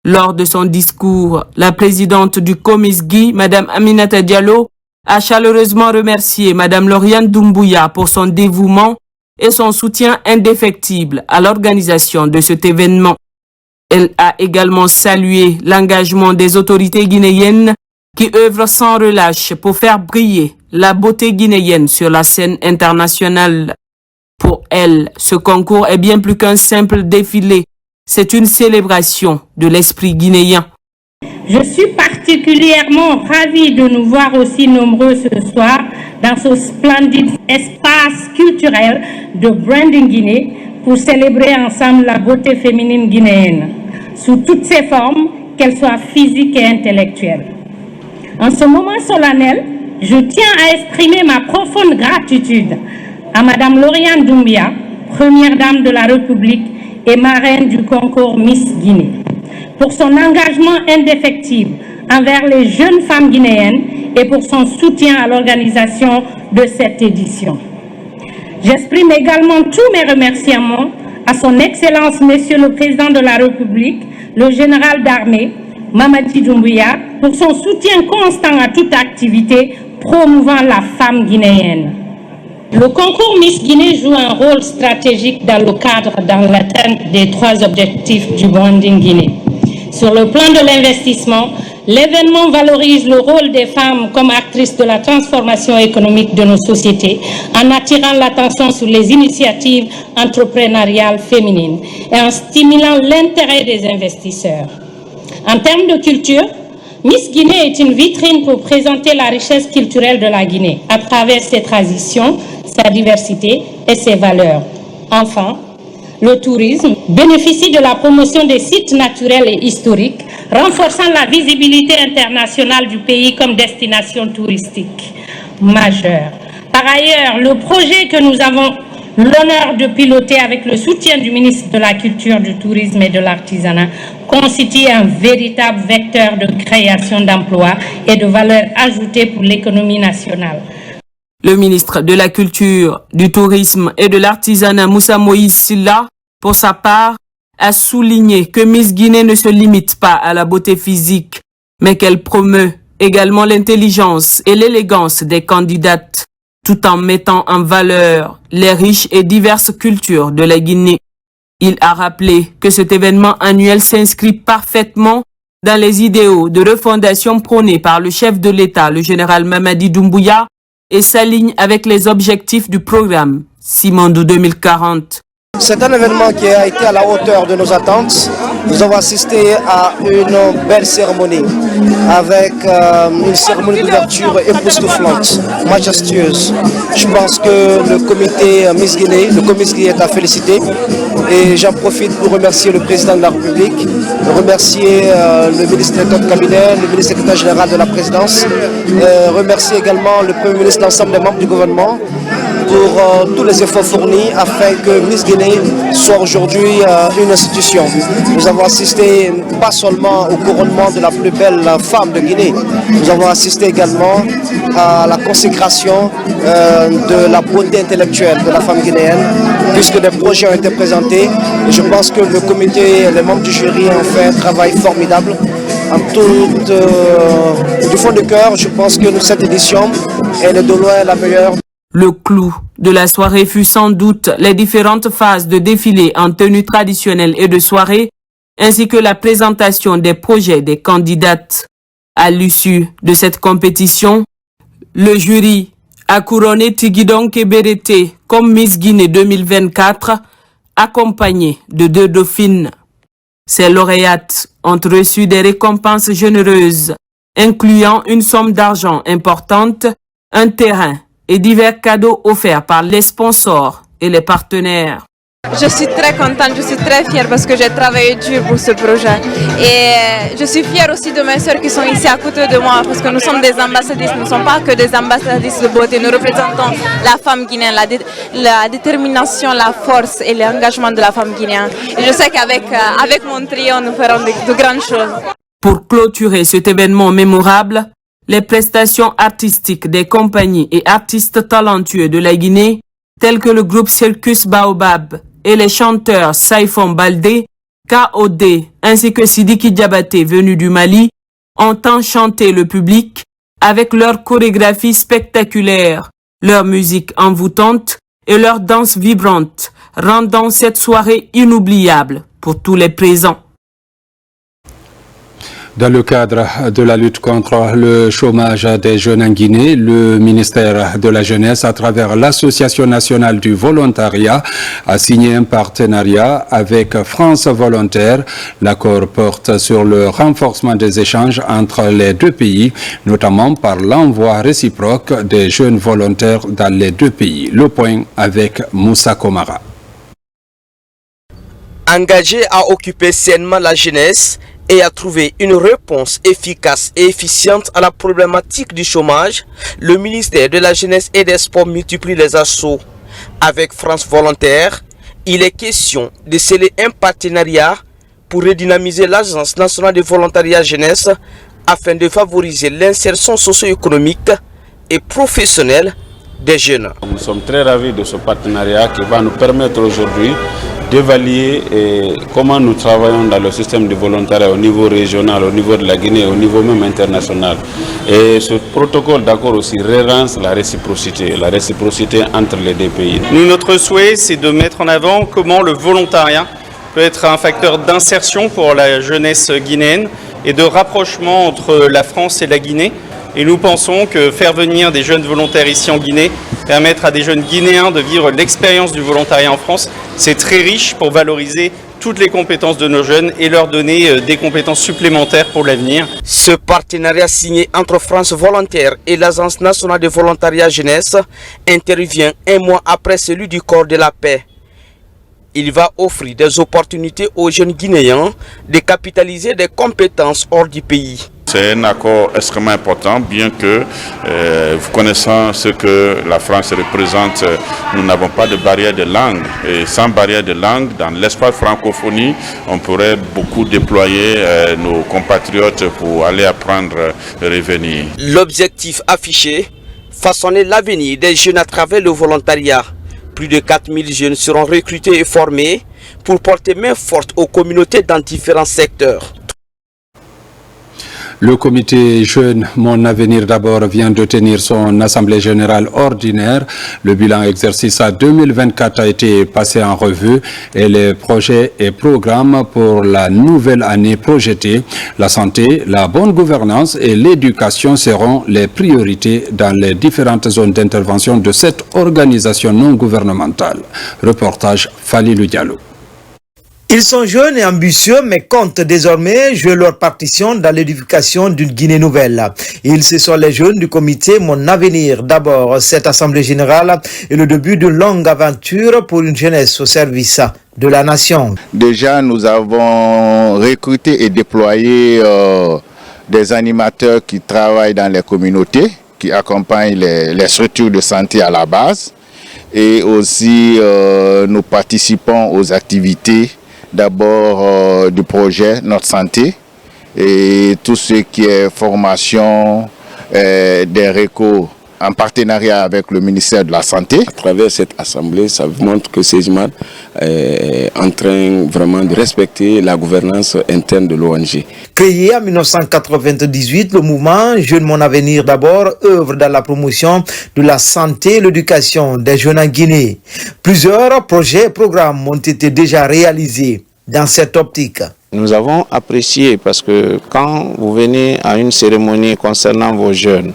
Lors de son discours, la présidente du Comisgi, Madame Aminata Diallo, a chaleureusement remercié Madame Lauriane Doumbouya pour son dévouement et son soutien indéfectible à l'organisation de cet événement. Elle a également salué l'engagement des autorités guinéennes qui œuvrent sans relâche pour faire briller la beauté guinéenne sur la scène internationale. Pour elle, ce concours est bien plus qu'un simple défilé. C'est une célébration de l'esprit guinéen. Je suis particulièrement ravie de nous voir aussi nombreux ce soir dans ce splendide espace culturel de Branding Guinée pour célébrer ensemble la beauté féminine guinéenne, sous toutes ses formes, qu'elles soient physiques et intellectuelles. En ce moment solennel, je tiens à exprimer ma profonde gratitude à Madame Lauriane Doumbia, première dame de la République et marraine du concours Miss Guinée, pour son engagement indéfectible envers les jeunes femmes guinéennes et pour son soutien à l'organisation de cette édition. J'exprime également tous mes remerciements à son Excellence Monsieur le Président de la République, le général d'armée, Mamadi Doumbouya, pour son soutien constant à toute activité promouvant la femme guinéenne. Le concours Miss Guinée joue un rôle stratégique dans l'atteinte des 3 objectifs du Branding Guinée. Sur le plan de l'investissement, l'événement valorise le rôle des femmes comme actrices de la transformation économique de nos sociétés en attirant l'attention sur les initiatives entrepreneuriales féminines et en stimulant l'intérêt des investisseurs. En termes de culture, Miss Guinée est une vitrine pour présenter la richesse culturelle de la Guinée à travers ses traditions, sa diversité et ses valeurs. Enfin, le tourisme bénéficie de la promotion des sites naturels et historiques, renforçant la visibilité internationale du pays comme destination touristique majeure. Par ailleurs, le projet que nous avons l'honneur de piloter avec le soutien du ministre de la Culture, du Tourisme et de l'Artisanat constitue un véritable vecteur de création d'emplois et de valeur ajoutée pour l'économie nationale. Le ministre de la Culture, du Tourisme et de l'Artisanat, Moussa Moïse Silla, pour sa part, a souligné que Miss Guinée ne se limite pas à la beauté physique, mais qu'elle promeut également l'intelligence et l'élégance des candidates, tout en mettant en valeur les riches et diverses cultures de la Guinée. Il a rappelé que cet événement annuel s'inscrit parfaitement dans les idéaux de refondation prônés par le chef de l'État, le général Mamadi Doumbouya, et s'aligne avec les objectifs du programme Simandou 2040. C'est un événement qui a été à la hauteur de nos attentes. Nous avons assisté à une belle cérémonie avec une cérémonie d'ouverture époustouflante, majestueuse. Je pense que le comité Miss Guinée, le comité Miss Guinée est à féliciter et j'en profite pour remercier le président de la République, remercier le ministre de cabinet, le ministre secrétaire général de la présidence, remercier également le premier ministre, l'ensemble des membres du gouvernement pour tous les efforts fournis afin que Miss Guinée soit aujourd'hui une institution. Nous avons assisté pas seulement au couronnement de la plus belle femme de Guinée, nous avons assisté également à la consécration de la beauté intellectuelle de la femme guinéenne, puisque des projets ont été présentés. Et je pense que le comité et les membres du jury ont fait un travail formidable. Du fond du cœur, je pense que cette édition elle est de loin la meilleure. Le clou de la soirée fut sans doute les différentes phases de défilé en tenue traditionnelle et de soirée, ainsi que la présentation des projets des candidates. À l'issue de cette compétition, le jury a couronné Tigidon Keberete comme Miss Guinée 2024, accompagnée de 2 dauphines. Ces lauréates ont reçu des récompenses généreuses, incluant une somme d'argent importante, un terrain et divers cadeaux offerts par les sponsors et les partenaires. Je suis très contente, je suis très fière parce que j'ai travaillé dur pour ce projet. Et je suis fière aussi de mes sœurs qui sont ici à côté de moi parce que nous sommes des ambassadrices, nous ne sommes pas que des ambassadrices de beauté. Nous représentons la femme guinéenne, la détermination, la force et l'engagement de la femme guinéenne. Et je sais qu'avec mon trio, nous ferons de grandes choses. Pour clôturer cet événement mémorable, les prestations artistiques des compagnies et artistes talentueux de la Guinée, tels que le groupe Circus Baobab et les chanteurs Saifon Baldé, KOD ainsi que Sidiki Diabaté venu du Mali, ont enchanté le public avec leur chorégraphie spectaculaire, leur musique envoûtante et leur danse vibrante, rendant cette soirée inoubliable pour tous les présents. Dans le cadre de la lutte contre le chômage des jeunes en Guinée, le ministère de la Jeunesse, à travers l'Association nationale du volontariat, a signé un partenariat avec France Volontaire. L'accord porte sur le renforcement des échanges entre les deux pays, notamment par l'envoi réciproque des jeunes volontaires dans les deux pays. Le point avec Moussa Komara. Engagé à occuper sainement la jeunesse et à trouver une réponse efficace et efficiente à la problématique du chômage, le ministère de la Jeunesse et des Sports multiplie les assauts. Avec France Volontaire, il est question de sceller un partenariat pour redynamiser l'Agence nationale de volontariat jeunesse afin de favoriser l'insertion socio-économique et professionnelle des jeunes. Nous sommes très ravis de ce partenariat qui va nous permettre aujourd'hui d'évaluer comment nous travaillons dans le système de volontariat au niveau régional, au niveau de la Guinée, au niveau même international. Et ce protocole d'accord aussi relance la réciprocité entre les deux pays. Nous, notre souhait, c'est de mettre en avant comment le volontariat peut être un facteur d'insertion pour la jeunesse guinéenne et de rapprochement entre la France et la Guinée. Et nous pensons que faire venir des jeunes volontaires ici en Guinée, permettre à des jeunes Guinéens de vivre l'expérience du volontariat en France, c'est très riche pour valoriser toutes les compétences de nos jeunes et leur donner des compétences supplémentaires pour l'avenir. Ce partenariat signé entre France Volontaire et l'Agence nationale de volontariat jeunesse intervient un mois après celui du Corps de la paix. Il va offrir des opportunités aux jeunes Guinéens de capitaliser des compétences hors du pays. C'est un accord extrêmement important, bien que, vous connaissant ce que la France représente, nous n'avons pas de barrière de langue. Et sans barrière de langue, dans l'espace francophonie, on pourrait beaucoup déployer nos compatriotes pour aller apprendre et revenir. L'objectif affiché, façonner l'avenir des jeunes à travers le volontariat. Plus de 4000 jeunes seront recrutés et formés pour porter main forte aux communautés dans différents secteurs. Le comité Jeunes Mon Avenir d'abord vient de tenir son assemblée générale ordinaire. Le bilan exercice à 2024 a été passé en revue et les projets et programmes pour la nouvelle année projetés. La santé, la bonne gouvernance et l'éducation seront les priorités dans les différentes zones d'intervention de cette organisation non gouvernementale. Reportage Falilou Diallo. Ils sont jeunes et ambitieux, mais comptent désormais jouer leur partition dans l'édification d'une Guinée nouvelle. Ils, ce sont les jeunes du comité Mon Avenir. D'abord, cette assemblée générale est le début d'une longue aventure pour une jeunesse au service de la nation. Déjà, nous avons recruté et déployé des animateurs qui travaillent dans les communautés, qui accompagnent les structures de santé à la base. Et aussi, nous participons aux activités d'abord du projet Notre Santé et tout ce qui est formation des réco en partenariat avec le ministère de la Santé. À travers cette assemblée, ça montre que CEJMAD est en train vraiment de respecter la gouvernance interne de l'ONG. Créé en 1998, le mouvement Jeunes Mon Avenir d'abord œuvre dans la promotion de la santé et l'éducation des jeunes en Guinée. Plusieurs projets et programmes ont été déjà réalisés dans cette optique. Nous avons apprécié parce que quand vous venez à une cérémonie concernant vos jeunes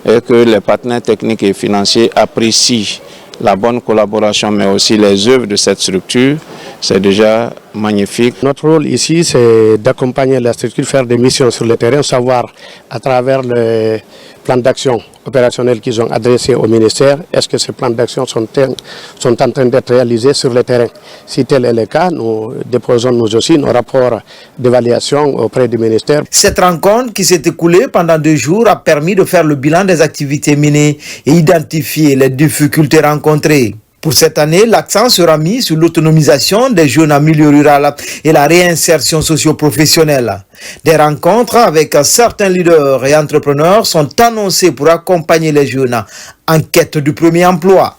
et que les partenaires techniques et financiers apprécient la bonne collaboration mais aussi les œuvres de cette structure, c'est déjà magnifique. Notre rôle ici, c'est d'accompagner la structure, faire des missions sur le terrain, savoir à travers le plan d'action opérationnel qu'ils ont adressé au ministère, est-ce que ces plans d'action sont en train d'être réalisés sur le terrain. Si tel est le cas, nous déposons nous aussi nos rapports d'évaluation auprès du ministère. Cette rencontre qui s'est écoulée pendant 2 jours a permis de faire le bilan des activités menées et identifier les difficultés rencontrées. Pour cette année, l'accent sera mis sur l'autonomisation des jeunes en milieu rural et la réinsertion socio-professionnelle. Des rencontres avec certains leaders et entrepreneurs sont annoncées pour accompagner les jeunes en quête du premier emploi.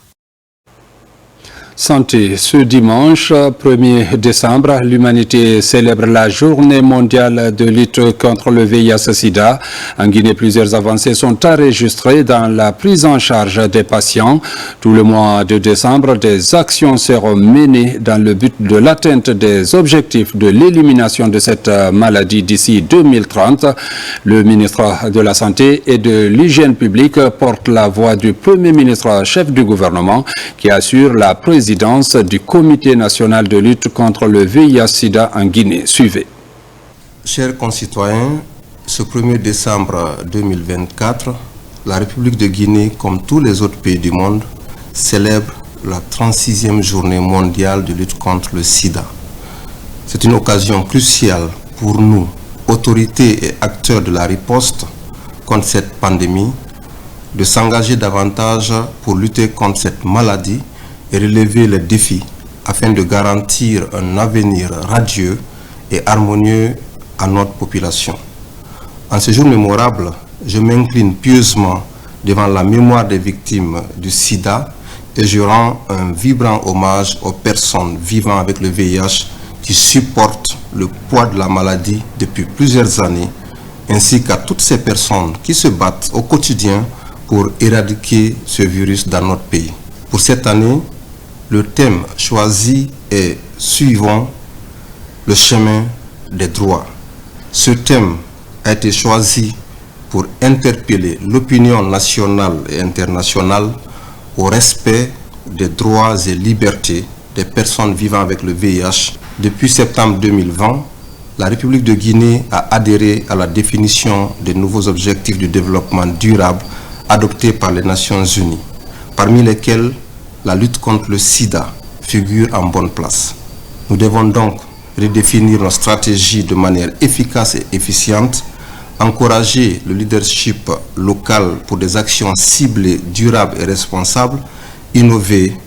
Santé. Ce dimanche 1er décembre, l'humanité célèbre la journée mondiale de lutte contre le VIH-Sida. En Guinée, plusieurs avancées sont enregistrées dans la prise en charge des patients. Tout le mois de décembre, des actions seront menées dans le but de l'atteinte des objectifs de l'élimination de cette maladie d'ici 2030. Le ministre de la Santé et de l'Hygiène publique porte la voix du Premier ministre chef du gouvernement qui assure la présidence du Comité national de lutte contre le VIH-Sida en Guinée. Suivez. Chers concitoyens, ce 1er décembre 2024, la République de Guinée, comme tous les autres pays du monde, célèbre la 36e journée mondiale de lutte contre le sida. C'est une occasion cruciale pour nous, autorités et acteurs de la riposte contre cette pandémie, de s'engager davantage pour lutter contre cette maladie et relever les défis afin de garantir un avenir radieux et harmonieux à notre population. En ce jour mémorable, je m'incline pieusement devant la mémoire des victimes du sida et je rends un vibrant hommage aux personnes vivant avec le VIH qui supportent le poids de la maladie depuis plusieurs années, ainsi qu'à toutes ces personnes qui se battent au quotidien pour éradiquer ce virus dans notre pays. Pour cette année, le thème choisi est « Suivons le chemin des droits ». Ce thème a été choisi pour interpeller l'opinion nationale et internationale au respect des droits et libertés des personnes vivant avec le VIH. Depuis septembre 2020, la République de Guinée a adhéré à la définition des nouveaux objectifs du développement durable adoptés par les Nations Unies, parmi lesquels la lutte contre le sida figure en bonne place. Nous devons donc redéfinir nos stratégies de manière efficace et efficiente, encourager le leadership local pour des actions ciblées, durables et responsables, innover,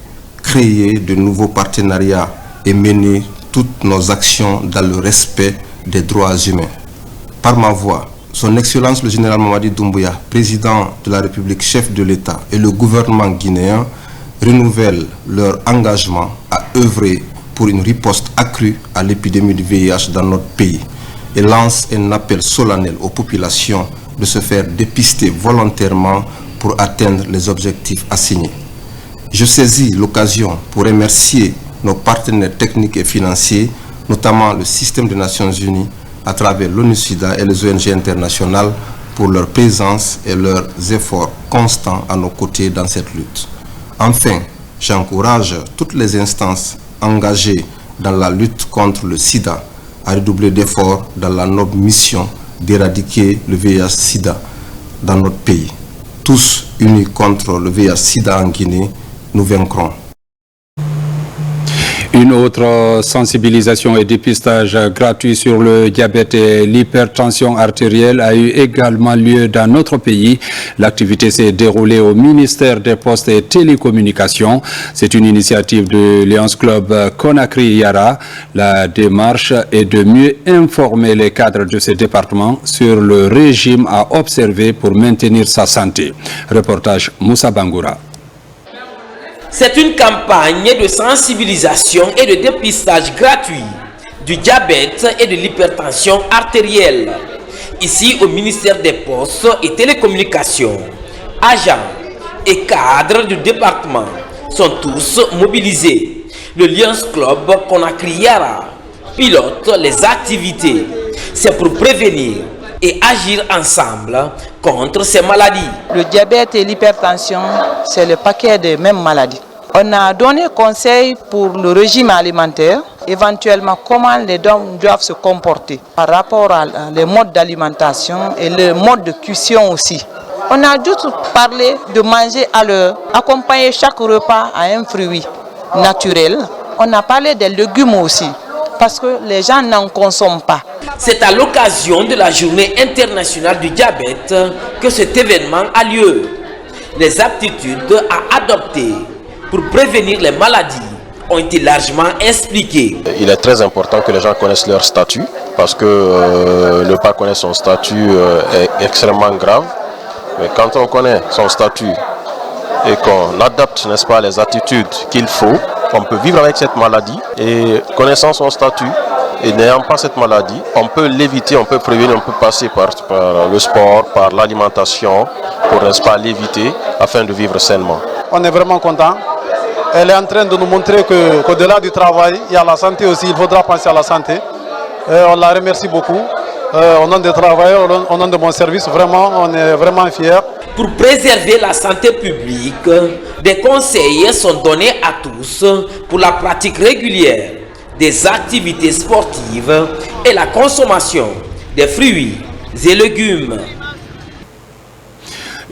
créer de nouveaux partenariats et mener toutes nos actions dans le respect des droits humains. Par ma voix, Son Excellence le général Mamadi Doumbouya, président de la République, chef de l'État, et le gouvernement guinéen renouvellent leur engagement à œuvrer pour une riposte accrue à l'épidémie du VIH dans notre pays et lancent un appel solennel aux populations de se faire dépister volontairement pour atteindre les objectifs assignés. Je saisis l'occasion pour remercier nos partenaires techniques et financiers, notamment le système des Nations Unies, à travers l'ONU-SIDA et les ONG internationales pour leur présence et leurs efforts constants à nos côtés dans cette lutte. Enfin, j'encourage toutes les instances engagées dans la lutte contre le sida à redoubler d'efforts dans la noble mission d'éradiquer le VIH-Sida dans notre pays. Tous unis contre le VIH-Sida en Guinée, nous vaincrons. Une autre sensibilisation et dépistage gratuit sur le diabète et l'hypertension artérielle a eu également lieu dans notre pays. L'activité s'est déroulée au ministère des Postes et Télécommunications. C'est une initiative de Lions Club Conakry Yara. La démarche est de mieux informer les cadres de ce département sur le régime à observer pour maintenir sa santé. Reportage Moussa Bangoura. C'est une campagne de sensibilisation et de dépistage gratuit du diabète et de l'hypertension artérielle. Ici au ministère des Postes et Télécommunications, agents et cadres du département sont tous mobilisés. Le Lions Club Conakry Yara pilote les activités. C'est pour prévenir et agir ensemble contre ces maladies. Le diabète et l'hypertension, c'est le paquet des mêmes maladies. On a donné conseil pour le régime alimentaire, éventuellement comment les hommes doivent se comporter par rapport à les modes d'alimentation et le mode de cuisson aussi. On a juste parlé de manger à l'heure, accompagner chaque repas à un fruit naturel. On a parlé des légumes aussi, parce que les gens n'en consomment pas. C'est à l'occasion de la journée internationale du diabète que cet événement a lieu. Les aptitudes à adopter pour prévenir les maladies ont été largement expliquées. Il est très important que les gens connaissent leur statut, parce que ne pas connaître son statut est extrêmement grave. Mais quand on connaît son statut et qu'on adopte, n'est-ce pas, les attitudes qu'il faut, on peut vivre avec cette maladie et connaissant son statut et n'ayant pas cette maladie, on peut l'éviter, on peut prévenir, on peut passer par le sport, par l'alimentation pour, n'est-ce pas, l'éviter afin de vivre sainement. On est vraiment content. Elle est en train de nous montrer qu'au-delà du travail, il y a la santé aussi, il faudra penser à la santé. On la remercie beaucoup. Au nom des travailleurs, au nom de mon service, vraiment, on est vraiment fiers. Pour préserver la santé publique, des conseils sont donnés à tous pour la pratique régulière des activités sportives et la consommation des fruits et légumes.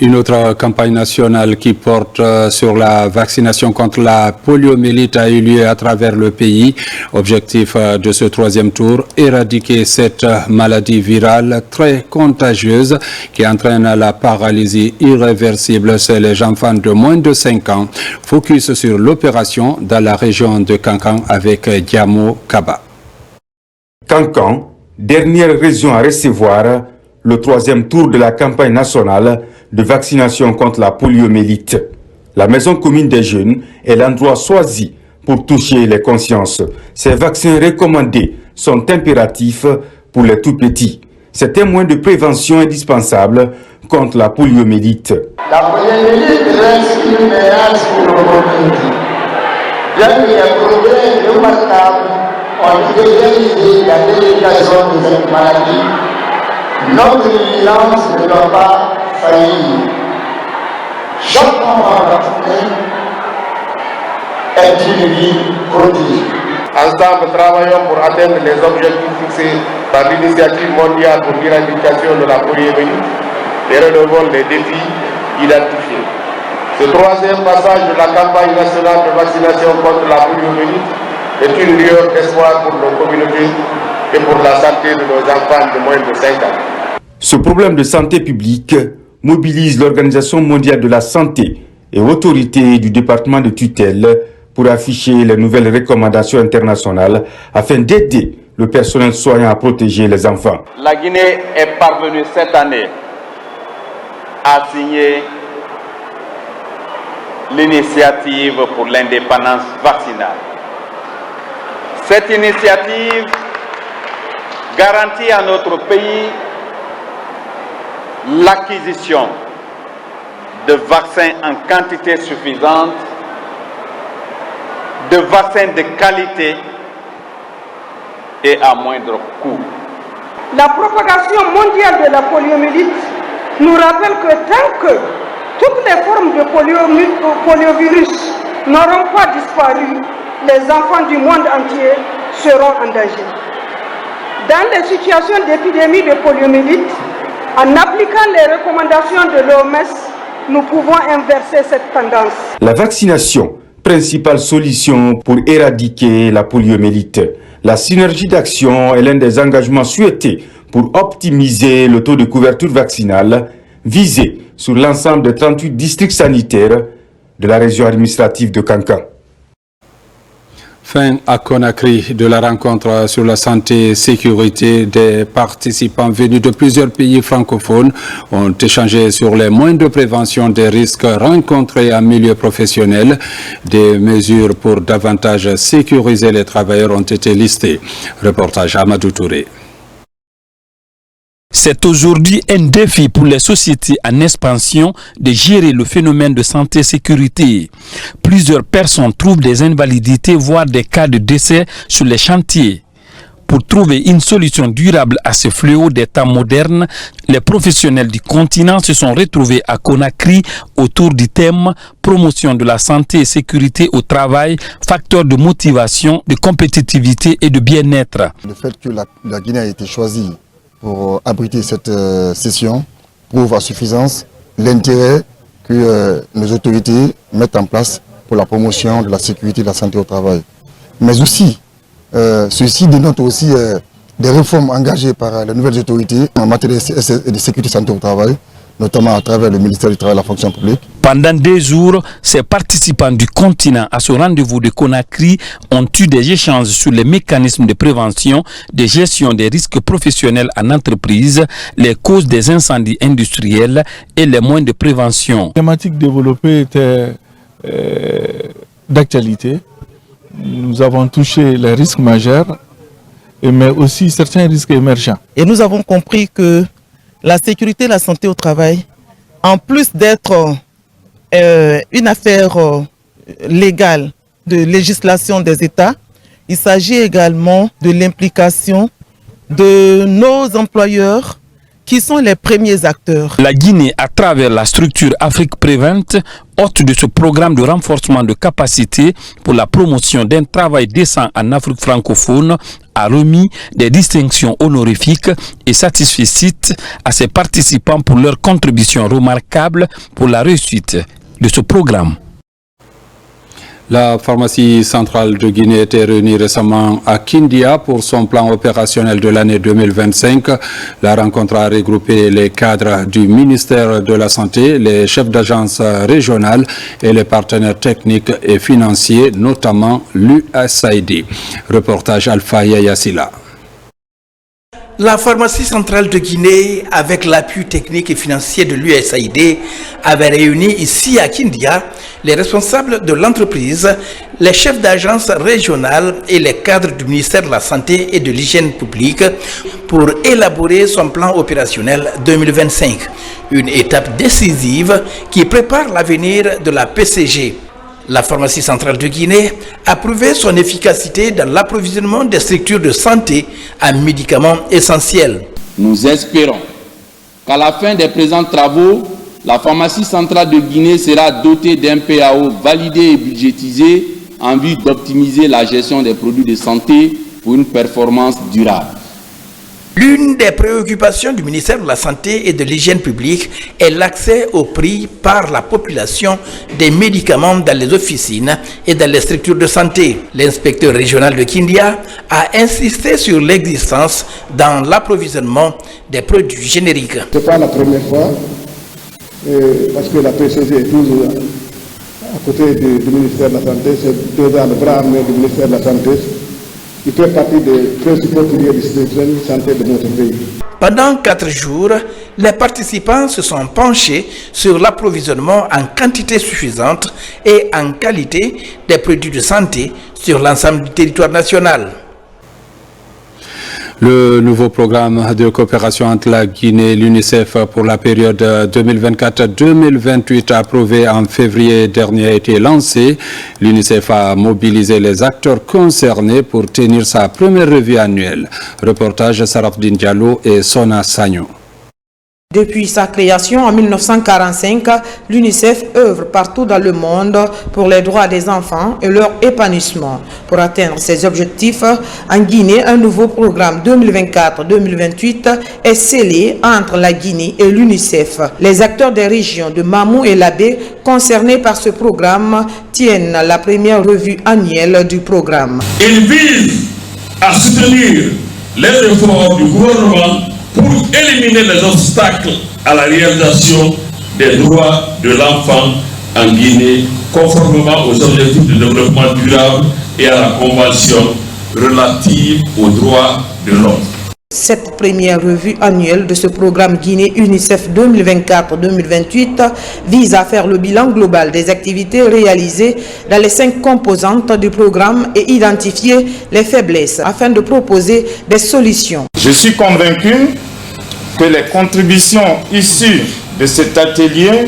Une autre campagne nationale qui porte sur la vaccination contre la poliomyélite a eu lieu à travers le pays. Objectif de ce troisième tour, éradiquer cette maladie virale très contagieuse qui entraîne la paralysie irréversible chez les enfants de moins de 5 ans. Focus sur l'opération dans la région de Kankan avec Diamo Kaba. Kankan, dernière région à recevoir le troisième tour de la campagne nationale de vaccination contre la poliomyélite. La maison commune des jeunes est l'endroit choisi pour toucher les consciences. Ces vaccins recommandés sont impératifs pour les tout-petits. C'est un moyen de prévention indispensable contre la poliomyélite. La poliomyélite reste une menace pour nos communautés. Bien que les progrès remarquables ont été réalisés dans l'éradication de cette maladie, notre vigilance ne doit pas faillir. Chaque enfant vacciné est une vie protégée. Ensemble, travaillons pour atteindre les objectifs fixés par l'initiative mondiale pour l'éradication de la poliomyélite et relevons les défis identifiés. Ce troisième passage de la campagne nationale de vaccination contre la poliomyélite est une lueur d'espoir pour nos communautés et pour la santé de nos enfants de moins de 5 ans. Ce problème de santé publique mobilise l'Organisation mondiale de la santé et autorités du département de tutelle pour afficher les nouvelles recommandations internationales afin d'aider le personnel soignant à protéger les enfants. La Guinée est parvenue cette année à signer l'initiative pour l'indépendance vaccinale. Cette initiative garantit à notre pays l'acquisition de vaccins en quantité suffisante, de vaccins de qualité et à moindre coût. La propagation mondiale de la poliomyélite nous rappelle que tant que toutes les formes de poliovirus n'auront pas disparu, les enfants du monde entier seront en danger. Dans les situations d'épidémie de poliomyélite, en appliquant les recommandations de l'OMS, nous pouvons inverser cette tendance. La vaccination, principale solution pour éradiquer la poliomyélite. La synergie d'action est l'un des engagements souhaités pour optimiser le taux de couverture vaccinale visé sur l'ensemble des 38 districts sanitaires de la région administrative de Kankan. Fin à Conakry de la rencontre sur la santé et sécurité. Des participants venus de plusieurs pays francophones ont échangé sur les moyens de prévention des risques rencontrés en milieu professionnel. Des mesures pour davantage sécuriser les travailleurs ont été listées. Reportage Amadou Touré. C'est aujourd'hui un défi pour les sociétés en expansion de gérer le phénomène de santé-sécurité. Plusieurs personnes trouvent des invalidités, voire des cas de décès sur les chantiers. Pour trouver une solution durable à ce fléau des temps modernes, les professionnels du continent se sont retrouvés à Conakry autour du thème « Promotion de la santé et sécurité au travail, facteur de motivation, de compétitivité et de bien-être ». Le fait que la Guinée a été choisie pour abriter cette session prouve à suffisance l'intérêt que nos autorités mettent en place pour la promotion de la sécurité et de la santé au travail. Mais aussi, ceci dénote aussi des réformes engagées par les nouvelles autorités en matière de sécurité et de santé au travail, notamment à travers le ministère du Travail et de la fonction publique. Pendant 2 jours, ces participants du continent à ce rendez-vous de Conakry ont eu des échanges sur les mécanismes de prévention, de gestion des risques professionnels en entreprise, les causes des incendies industriels et les moyens de prévention. La thématique développée était d'actualité nous avons touché les risques majeurs, mais aussi certains risques émergents. Et nous avons compris que la sécurité et la santé au travail, en plus d'être une affaire légale de législation des États, il s'agit également de l'implication de nos employeurs qui sont les premiers acteurs. La Guinée, à travers la structure Afrique Prevent, hôte de ce programme de renforcement de capacité pour la promotion d'un travail décent en Afrique francophone, a remis des distinctions honorifiques et satisfaisantes à ses participants pour leur contribution remarquable pour la réussite de ce programme. La pharmacie centrale de Guinée était réunie récemment à Kindia pour son plan opérationnel de l'année 2025. La rencontre a regroupé les cadres du ministère de la Santé, les chefs d'agence régionale et les partenaires techniques et financiers, notamment l'USAID. Reportage Alpha Yassila. La pharmacie centrale de Guinée, avec l'appui technique et financier de l'USAID, avait réuni ici à Kindia les responsables de l'entreprise, les chefs d'agence régionale et les cadres du ministère de la Santé et de l'Hygiène publique pour élaborer son plan opérationnel 2025. Une étape décisive qui prépare l'avenir de la PCG. La pharmacie centrale de Guinée a prouvé son efficacité dans l'approvisionnement des structures de santé en médicaments essentiels. Nous espérons qu'à la fin des présents travaux, la pharmacie centrale de Guinée sera dotée d'un PAO validé et budgétisé en vue d'optimiser la gestion des produits de santé pour une performance durable. L'une des préoccupations du ministère de la Santé et de l'Hygiène publique est l'accès au prix par la population des médicaments dans les officines et dans les structures de santé. L'inspecteur régional de Kindia a insisté sur l'existence dans l'approvisionnement des produits génériques. Ce n'est pas la première fois, parce que la PCG est toujours à côté du ministère de la Santé, c'est déjà le bras armé du ministère de la Santé. Il fait partie des principaux piliers du système de santé de notre pays. Pendant 4 jours, les participants se sont penchés sur l'approvisionnement en quantité suffisante et en qualité des produits de santé sur l'ensemble du territoire national. Le nouveau programme de coopération entre la Guinée et l'UNICEF pour la période 2024-2028 approuvé en février dernier a été lancé. L'UNICEF a mobilisé les acteurs concernés pour tenir sa première revue annuelle. Reportage Sarafdine Diallo et Sona Sagno. Depuis sa création en 1945, l'UNICEF œuvre partout dans le monde pour les droits des enfants et leur épanouissement. Pour atteindre ces objectifs, en Guinée, un nouveau programme 2024-2028 est scellé entre la Guinée et l'UNICEF. Les acteurs des régions de Mamou et Labé concernés par ce programme tiennent la première revue annuelle du programme. Il vise à soutenir les efforts du gouvernement pour éliminer les obstacles à la réalisation des droits de l'enfant en Guinée, conformément aux objectifs de développement durable et à la Convention relative aux droits de l'homme. Cette première revue annuelle de ce programme Guinée UNICEF 2024-2028 vise à faire le bilan global des activités réalisées dans les 5 composantes du programme et identifier les faiblesses afin de proposer des solutions. Je suis convaincu que les contributions issues de cet atelier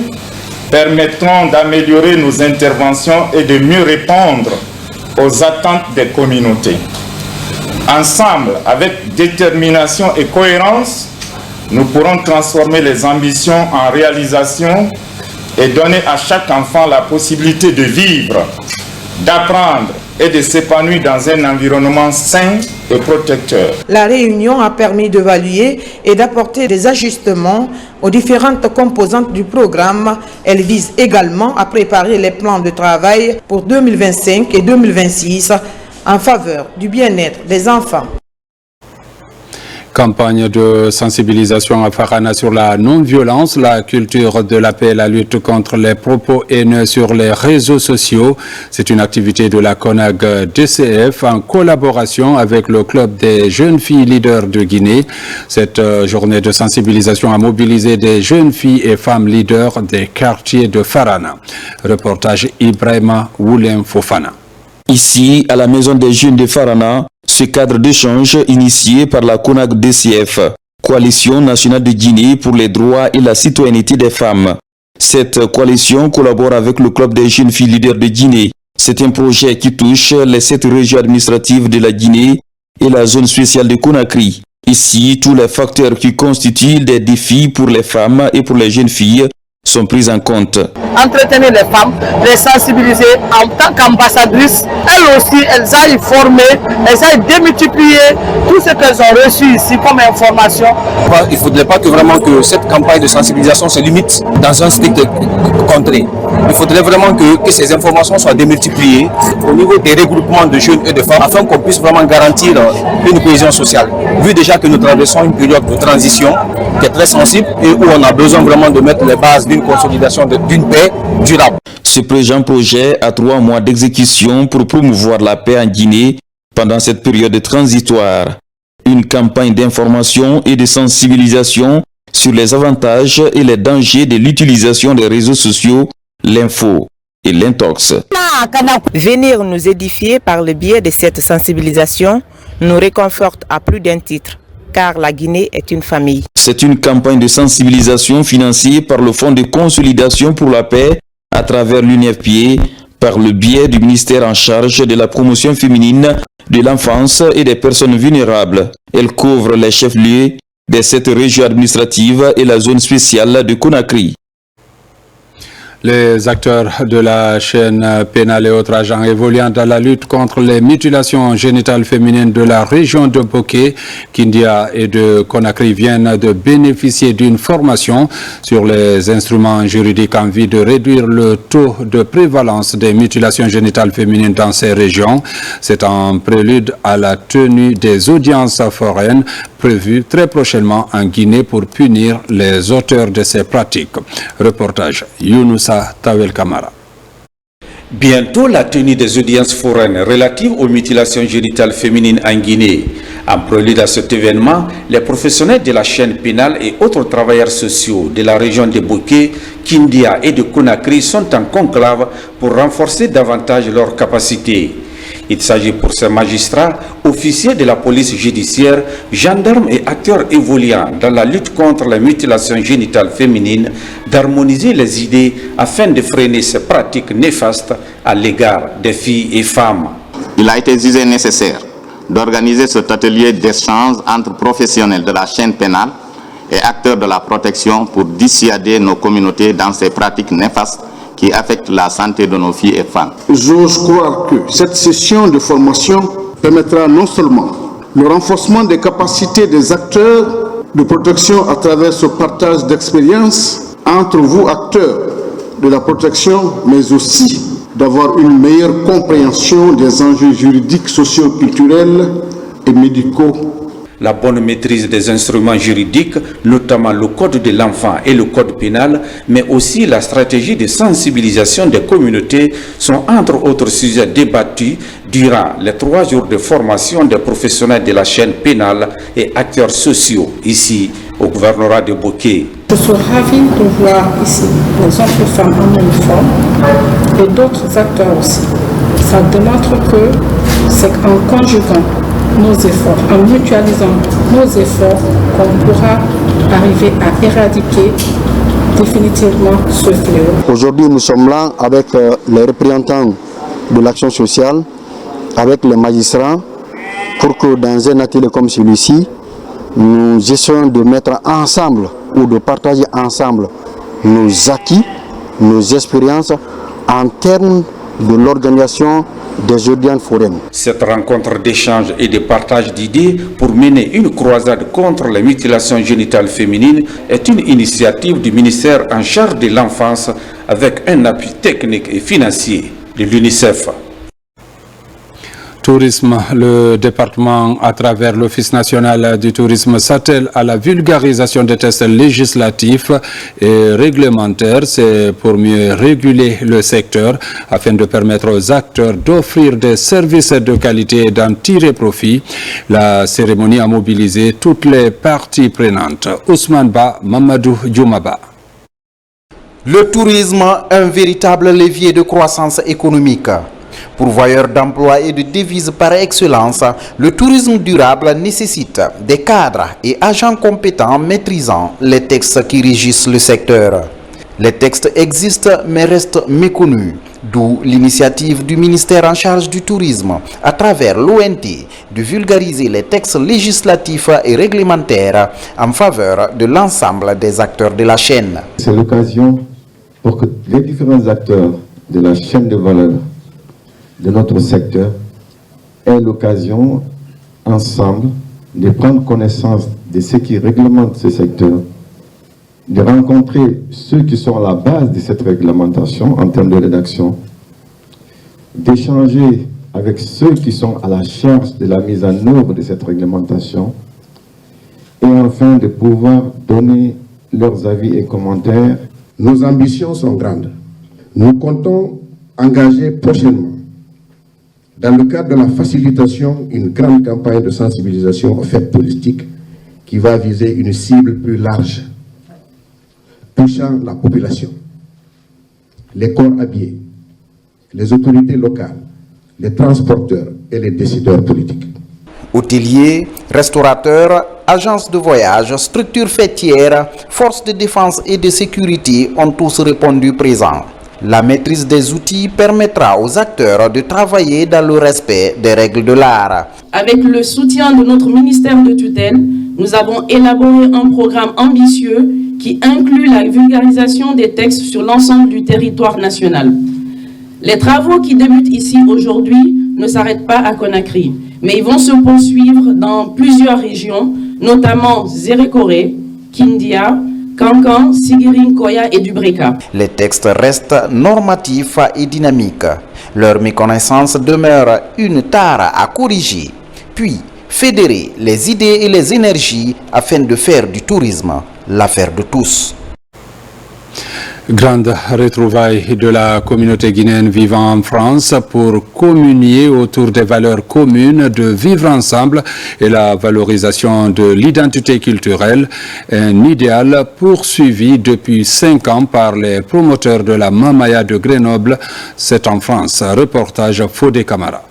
permettront d'améliorer nos interventions et de mieux répondre aux attentes des communautés. Ensemble, avec détermination et cohérence, nous pourrons transformer les ambitions en réalisation et donner à chaque enfant la possibilité de vivre, d'apprendre et de s'épanouir dans un environnement sain et protecteur. La réunion a permis d'évaluer et d'apporter des ajustements aux différentes composantes du programme. Elle vise également à préparer les plans de travail pour 2025 et 2026 en faveur du bien-être des enfants. Campagne de sensibilisation à Farana sur la non-violence, la culture de la paix et la lutte contre les propos haineux sur les réseaux sociaux. C'est une activité de la CONAG DCF en collaboration avec le club des jeunes filles leaders de Guinée. Cette journée de sensibilisation a mobilisé des jeunes filles et femmes leaders des quartiers de Farana. Reportage Ibrahima Woulem Fofana. Ici, à la Maison des Jeunes de Farana, ce cadre d'échange initié par la CONAC-DCF, Coalition nationale de Guinée pour les droits et la citoyenneté des femmes. Cette coalition collabore avec le Club des jeunes filles leaders de Guinée. C'est un projet qui touche les 7 régions administratives de la Guinée et la zone spéciale de Conakry. Ici, tous les facteurs qui constituent des défis pour les femmes et pour les jeunes filles sont pris en compte. Entretenir les femmes, les sensibiliser en tant qu'ambassadrices, elles aussi, elles aillent former, elles aillent démultiplier tout ce qu'elles ont reçu ici comme information. Il ne faudrait pas que vraiment que cette campagne de sensibilisation se limite dans un strict contrée. Il faudrait vraiment que ces informations soient démultipliées au niveau des regroupements de jeunes et de femmes afin qu'on puisse vraiment garantir une cohésion sociale. Vu déjà que nous traversons une période de transition qui est très sensible et où on a besoin vraiment de mettre les bases d'une consolidation d'une paix durable. Ce présent projet a 3 mois d'exécution pour promouvoir la paix en Guinée pendant cette période transitoire. Une campagne d'information et de sensibilisation sur les avantages et les dangers de l'utilisation des réseaux sociaux, l'info et l'intox. Venir nous édifier par le biais de cette sensibilisation nous réconforte à plus d'un titre, car la Guinée est une famille. C'est une campagne de sensibilisation financée par le Fonds de consolidation pour la paix à travers l'UNFPA par le biais du ministère en charge de la promotion féminine, de l'enfance et des personnes vulnérables. Elle couvre les chefs-lieux des 7 régions administratives et la zone spéciale de Conakry. Les acteurs de la chaîne pénale et autres agents évoluant dans la lutte contre les mutilations génitales féminines de la région de Bokeh, Kindia et de Conakry viennent de bénéficier d'une formation sur les instruments juridiques en vue de réduire le taux de prévalence des mutilations génitales féminines dans ces régions. C'est en prélude à la tenue des audiences foraines prévues très prochainement en Guinée pour punir les auteurs de ces pratiques. Reportage Younoussa Tawel Kamara. Bientôt la tenue des audiences foraines relatives aux mutilations génitales féminines en Guinée. En prélude à cet événement, les professionnels de la chaîne pénale et autres travailleurs sociaux de la région de Bokeh, Kindia et de Conakry sont en conclave pour renforcer davantage leurs capacités. Il s'agit pour ces magistrats, officiers de la police judiciaire, gendarmes et acteurs évoluant dans la lutte contre la mutilation génitale féminine d'harmoniser les idées afin de freiner ces pratiques néfastes à l'égard des filles et femmes. Il a été jugé nécessaire d'organiser cet atelier d'échange entre professionnels de la chaîne pénale et acteurs de la protection pour dissuader nos communautés dans ces pratiques néfastes qui affectent la santé de nos filles et femmes. J'ose croire que cette session de formation permettra non seulement le renforcement des capacités des acteurs de protection à travers ce partage d'expériences entre vous, acteurs de la protection, mais aussi d'avoir une meilleure compréhension des enjeux juridiques, socio-culturels et médicaux. La bonne maîtrise des instruments juridiques, notamment le code de l'enfant et le code pénal, mais aussi la stratégie de sensibilisation des communautés sont entre autres sujets débattus durant les 3 jours de formation des professionnels de la chaîne pénale et acteurs sociaux ici au gouvernorat de Bokeh. Je suis ravie de voir ici les autres femmes en uniforme et d'autres acteurs aussi. Ça démontre que c'est en conjuguant nos efforts, en mutualisant nos efforts, qu'on pourra arriver à éradiquer définitivement ce fléau. Aujourd'hui, nous sommes là avec les représentants de l'action sociale, avec les magistrats, pour que dans un atelier comme celui-ci, nous essayons de mettre ensemble ou de partager ensemble nos acquis, nos expériences en termes de l'organisation des audiences foraines. Cette rencontre d'échange et de partage d'idées pour mener une croisade contre les mutilations génitales féminines est une initiative du ministère en charge de l'enfance avec un appui technique et financier de l'UNICEF. Tourisme, le département, à travers l'Office national du tourisme, s'attelle à la vulgarisation des tests législatifs et réglementaires. C'est pour mieux réguler le secteur afin de permettre aux acteurs d'offrir des services de qualité et d'en tirer profit. La cérémonie a mobilisé toutes les parties prenantes. Ousmane Ba, Mamadou Djoumaba. Le tourisme, un véritable levier de croissance économique. Pourvoyeur d'emplois et de devises par excellence, le tourisme durable nécessite des cadres et agents compétents maîtrisant les textes qui régissent le secteur. Les textes existent mais restent méconnus, d'où l'initiative du ministère en charge du tourisme, à travers l'ONT, de vulgariser les textes législatifs et réglementaires en faveur de l'ensemble des acteurs de la chaîne. C'est l'occasion pour que les différents acteurs de la chaîne de valeur de notre secteur aient l'occasion ensemble de prendre connaissance de ce qui réglemente ce secteur, de rencontrer ceux qui sont à la base de cette réglementation en termes de rédaction, d'échanger avec ceux qui sont à la charge de la mise en œuvre de cette réglementation et enfin de pouvoir donner leurs avis et commentaires. Nos ambitions sont grandes. Nous comptons engager prochainement, dans le cadre de la facilitation, une grande campagne de sensibilisation aux faits politiques qui va viser une cible plus large, touchant la population, les corps habillés, les autorités locales, les transporteurs et les décideurs politiques. Hôteliers, restaurateurs, agences de voyage, structures fêtières, forces de défense et de sécurité ont tous répondu présents. La maîtrise des outils permettra aux acteurs de travailler dans le respect des règles de l'art. Avec le soutien de notre ministère de tutelle, nous avons élaboré un programme ambitieux qui inclut la vulgarisation des textes sur l'ensemble du territoire national. Les travaux qui débutent ici aujourd'hui ne s'arrêtent pas à Conakry, mais ils vont se poursuivre dans plusieurs régions, notamment Zérékoré, Kindia, Kankan, Sigiring, Koya et Dubreka. Les textes restent normatifs et dynamiques. Leur méconnaissance demeure une tare à corriger, puis fédérer les idées et les énergies afin de faire du tourisme l'affaire de tous. Grande retrouvaille de la communauté guinéenne vivant en France pour communier autour des valeurs communes de vivre ensemble et la valorisation de l'identité culturelle, un idéal poursuivi depuis 5 ans par les promoteurs de la Mamaya de Grenoble. C'est en France. Reportage Fodé Camara.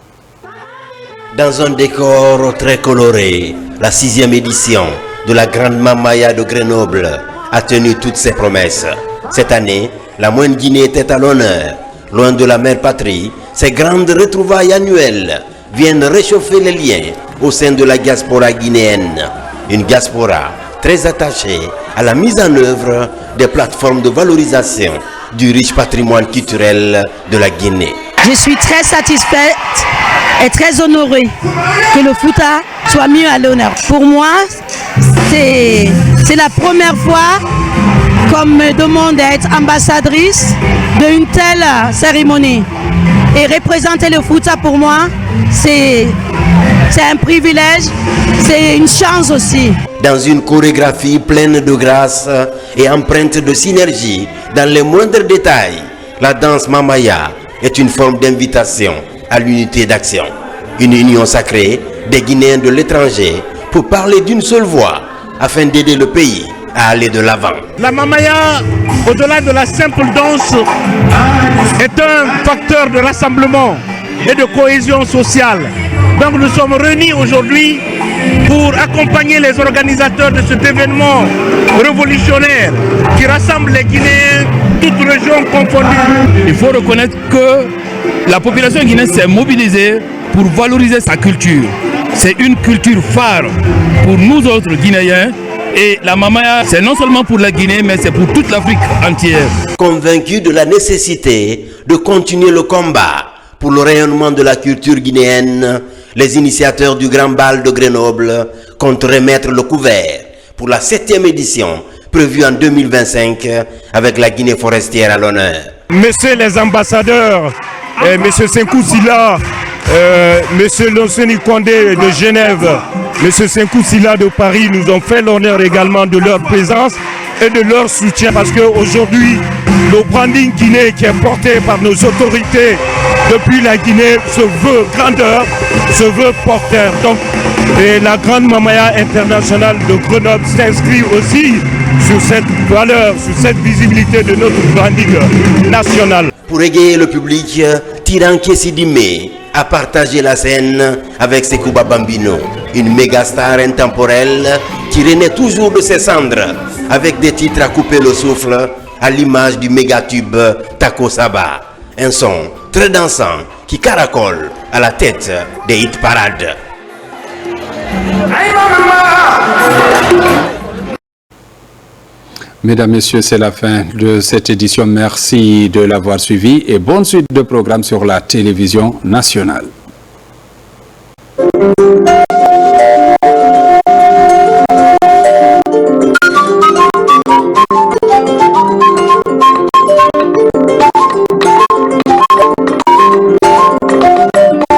Dans un décor très coloré, la 6e édition de la Grande Mamaya de Grenoble a tenu toutes ses promesses. Cette année, la Moyenne Guinée était à l'honneur. Loin de la mère patrie, ces grandes retrouvailles annuelles viennent réchauffer les liens au sein de la diaspora guinéenne. Une diaspora très attachée à la mise en œuvre des plateformes de valorisation du riche patrimoine culturel de la Guinée. Je suis très satisfaite et très honorée que le Fouta soit mis à l'honneur. Pour moi, c'est la première fois qu'on me demande d'être ambassadrice d'une telle cérémonie. Et représenter le Fouta pour moi, c'est un privilège, c'est une chance aussi. Dans une chorégraphie pleine de grâce et empreinte de synergie dans les moindres détails, la danse Mamaya est une forme d'invitation à l'unité d'action. Une union sacrée des Guinéens de l'étranger pour parler d'une seule voix afin d'aider le pays à aller de l'avant. La Mamaya, au-delà de la simple danse, est un facteur de rassemblement et de cohésion sociale. Donc nous sommes réunis aujourd'hui pour accompagner les organisateurs de cet événement révolutionnaire qui rassemble les Guinéens, toutes régions confondues. Il faut reconnaître que la population guinéenne s'est mobilisée pour valoriser sa culture. C'est une culture phare pour nous autres Guinéens. Et la Mamaya, c'est non seulement pour la Guinée, mais c'est pour toute l'Afrique entière. Convaincus de la nécessité de continuer le combat pour le rayonnement de la culture guinéenne, les initiateurs du Grand Bal de Grenoble comptent remettre le couvert pour la 7e édition prévue en 2025 avec la Guinée forestière à l'honneur. Messieurs les ambassadeurs, Monsieur Senkou Silla, Monsieur Lonseni Kondé de Genève, Monsieur Senkou Silla de Paris nous ont fait l'honneur également de leur présence et de leur soutien parce qu'aujourd'hui, le branding guinéen qui est porté par nos autorités depuis la Guinée se veut grandeur, se veut porteur. Donc, et la Grande Mamaya internationale de Grenoble s'inscrit aussi sur cette valeur, sur cette visibilité de notre branding national. Pour égayer le public, Tiranké Sidimé a partagé la scène avec Sekouba Bambino, une méga star intemporelle qui renaît toujours de ses cendres avec des titres à couper le souffle à l'image du mégatube Tako Saba. Un son très dansant qui caracole à la tête des hit parades. Mesdames, Messieurs, c'est la fin de cette édition. Merci de l'avoir suivi et bonne suite de programmes sur la télévision nationale.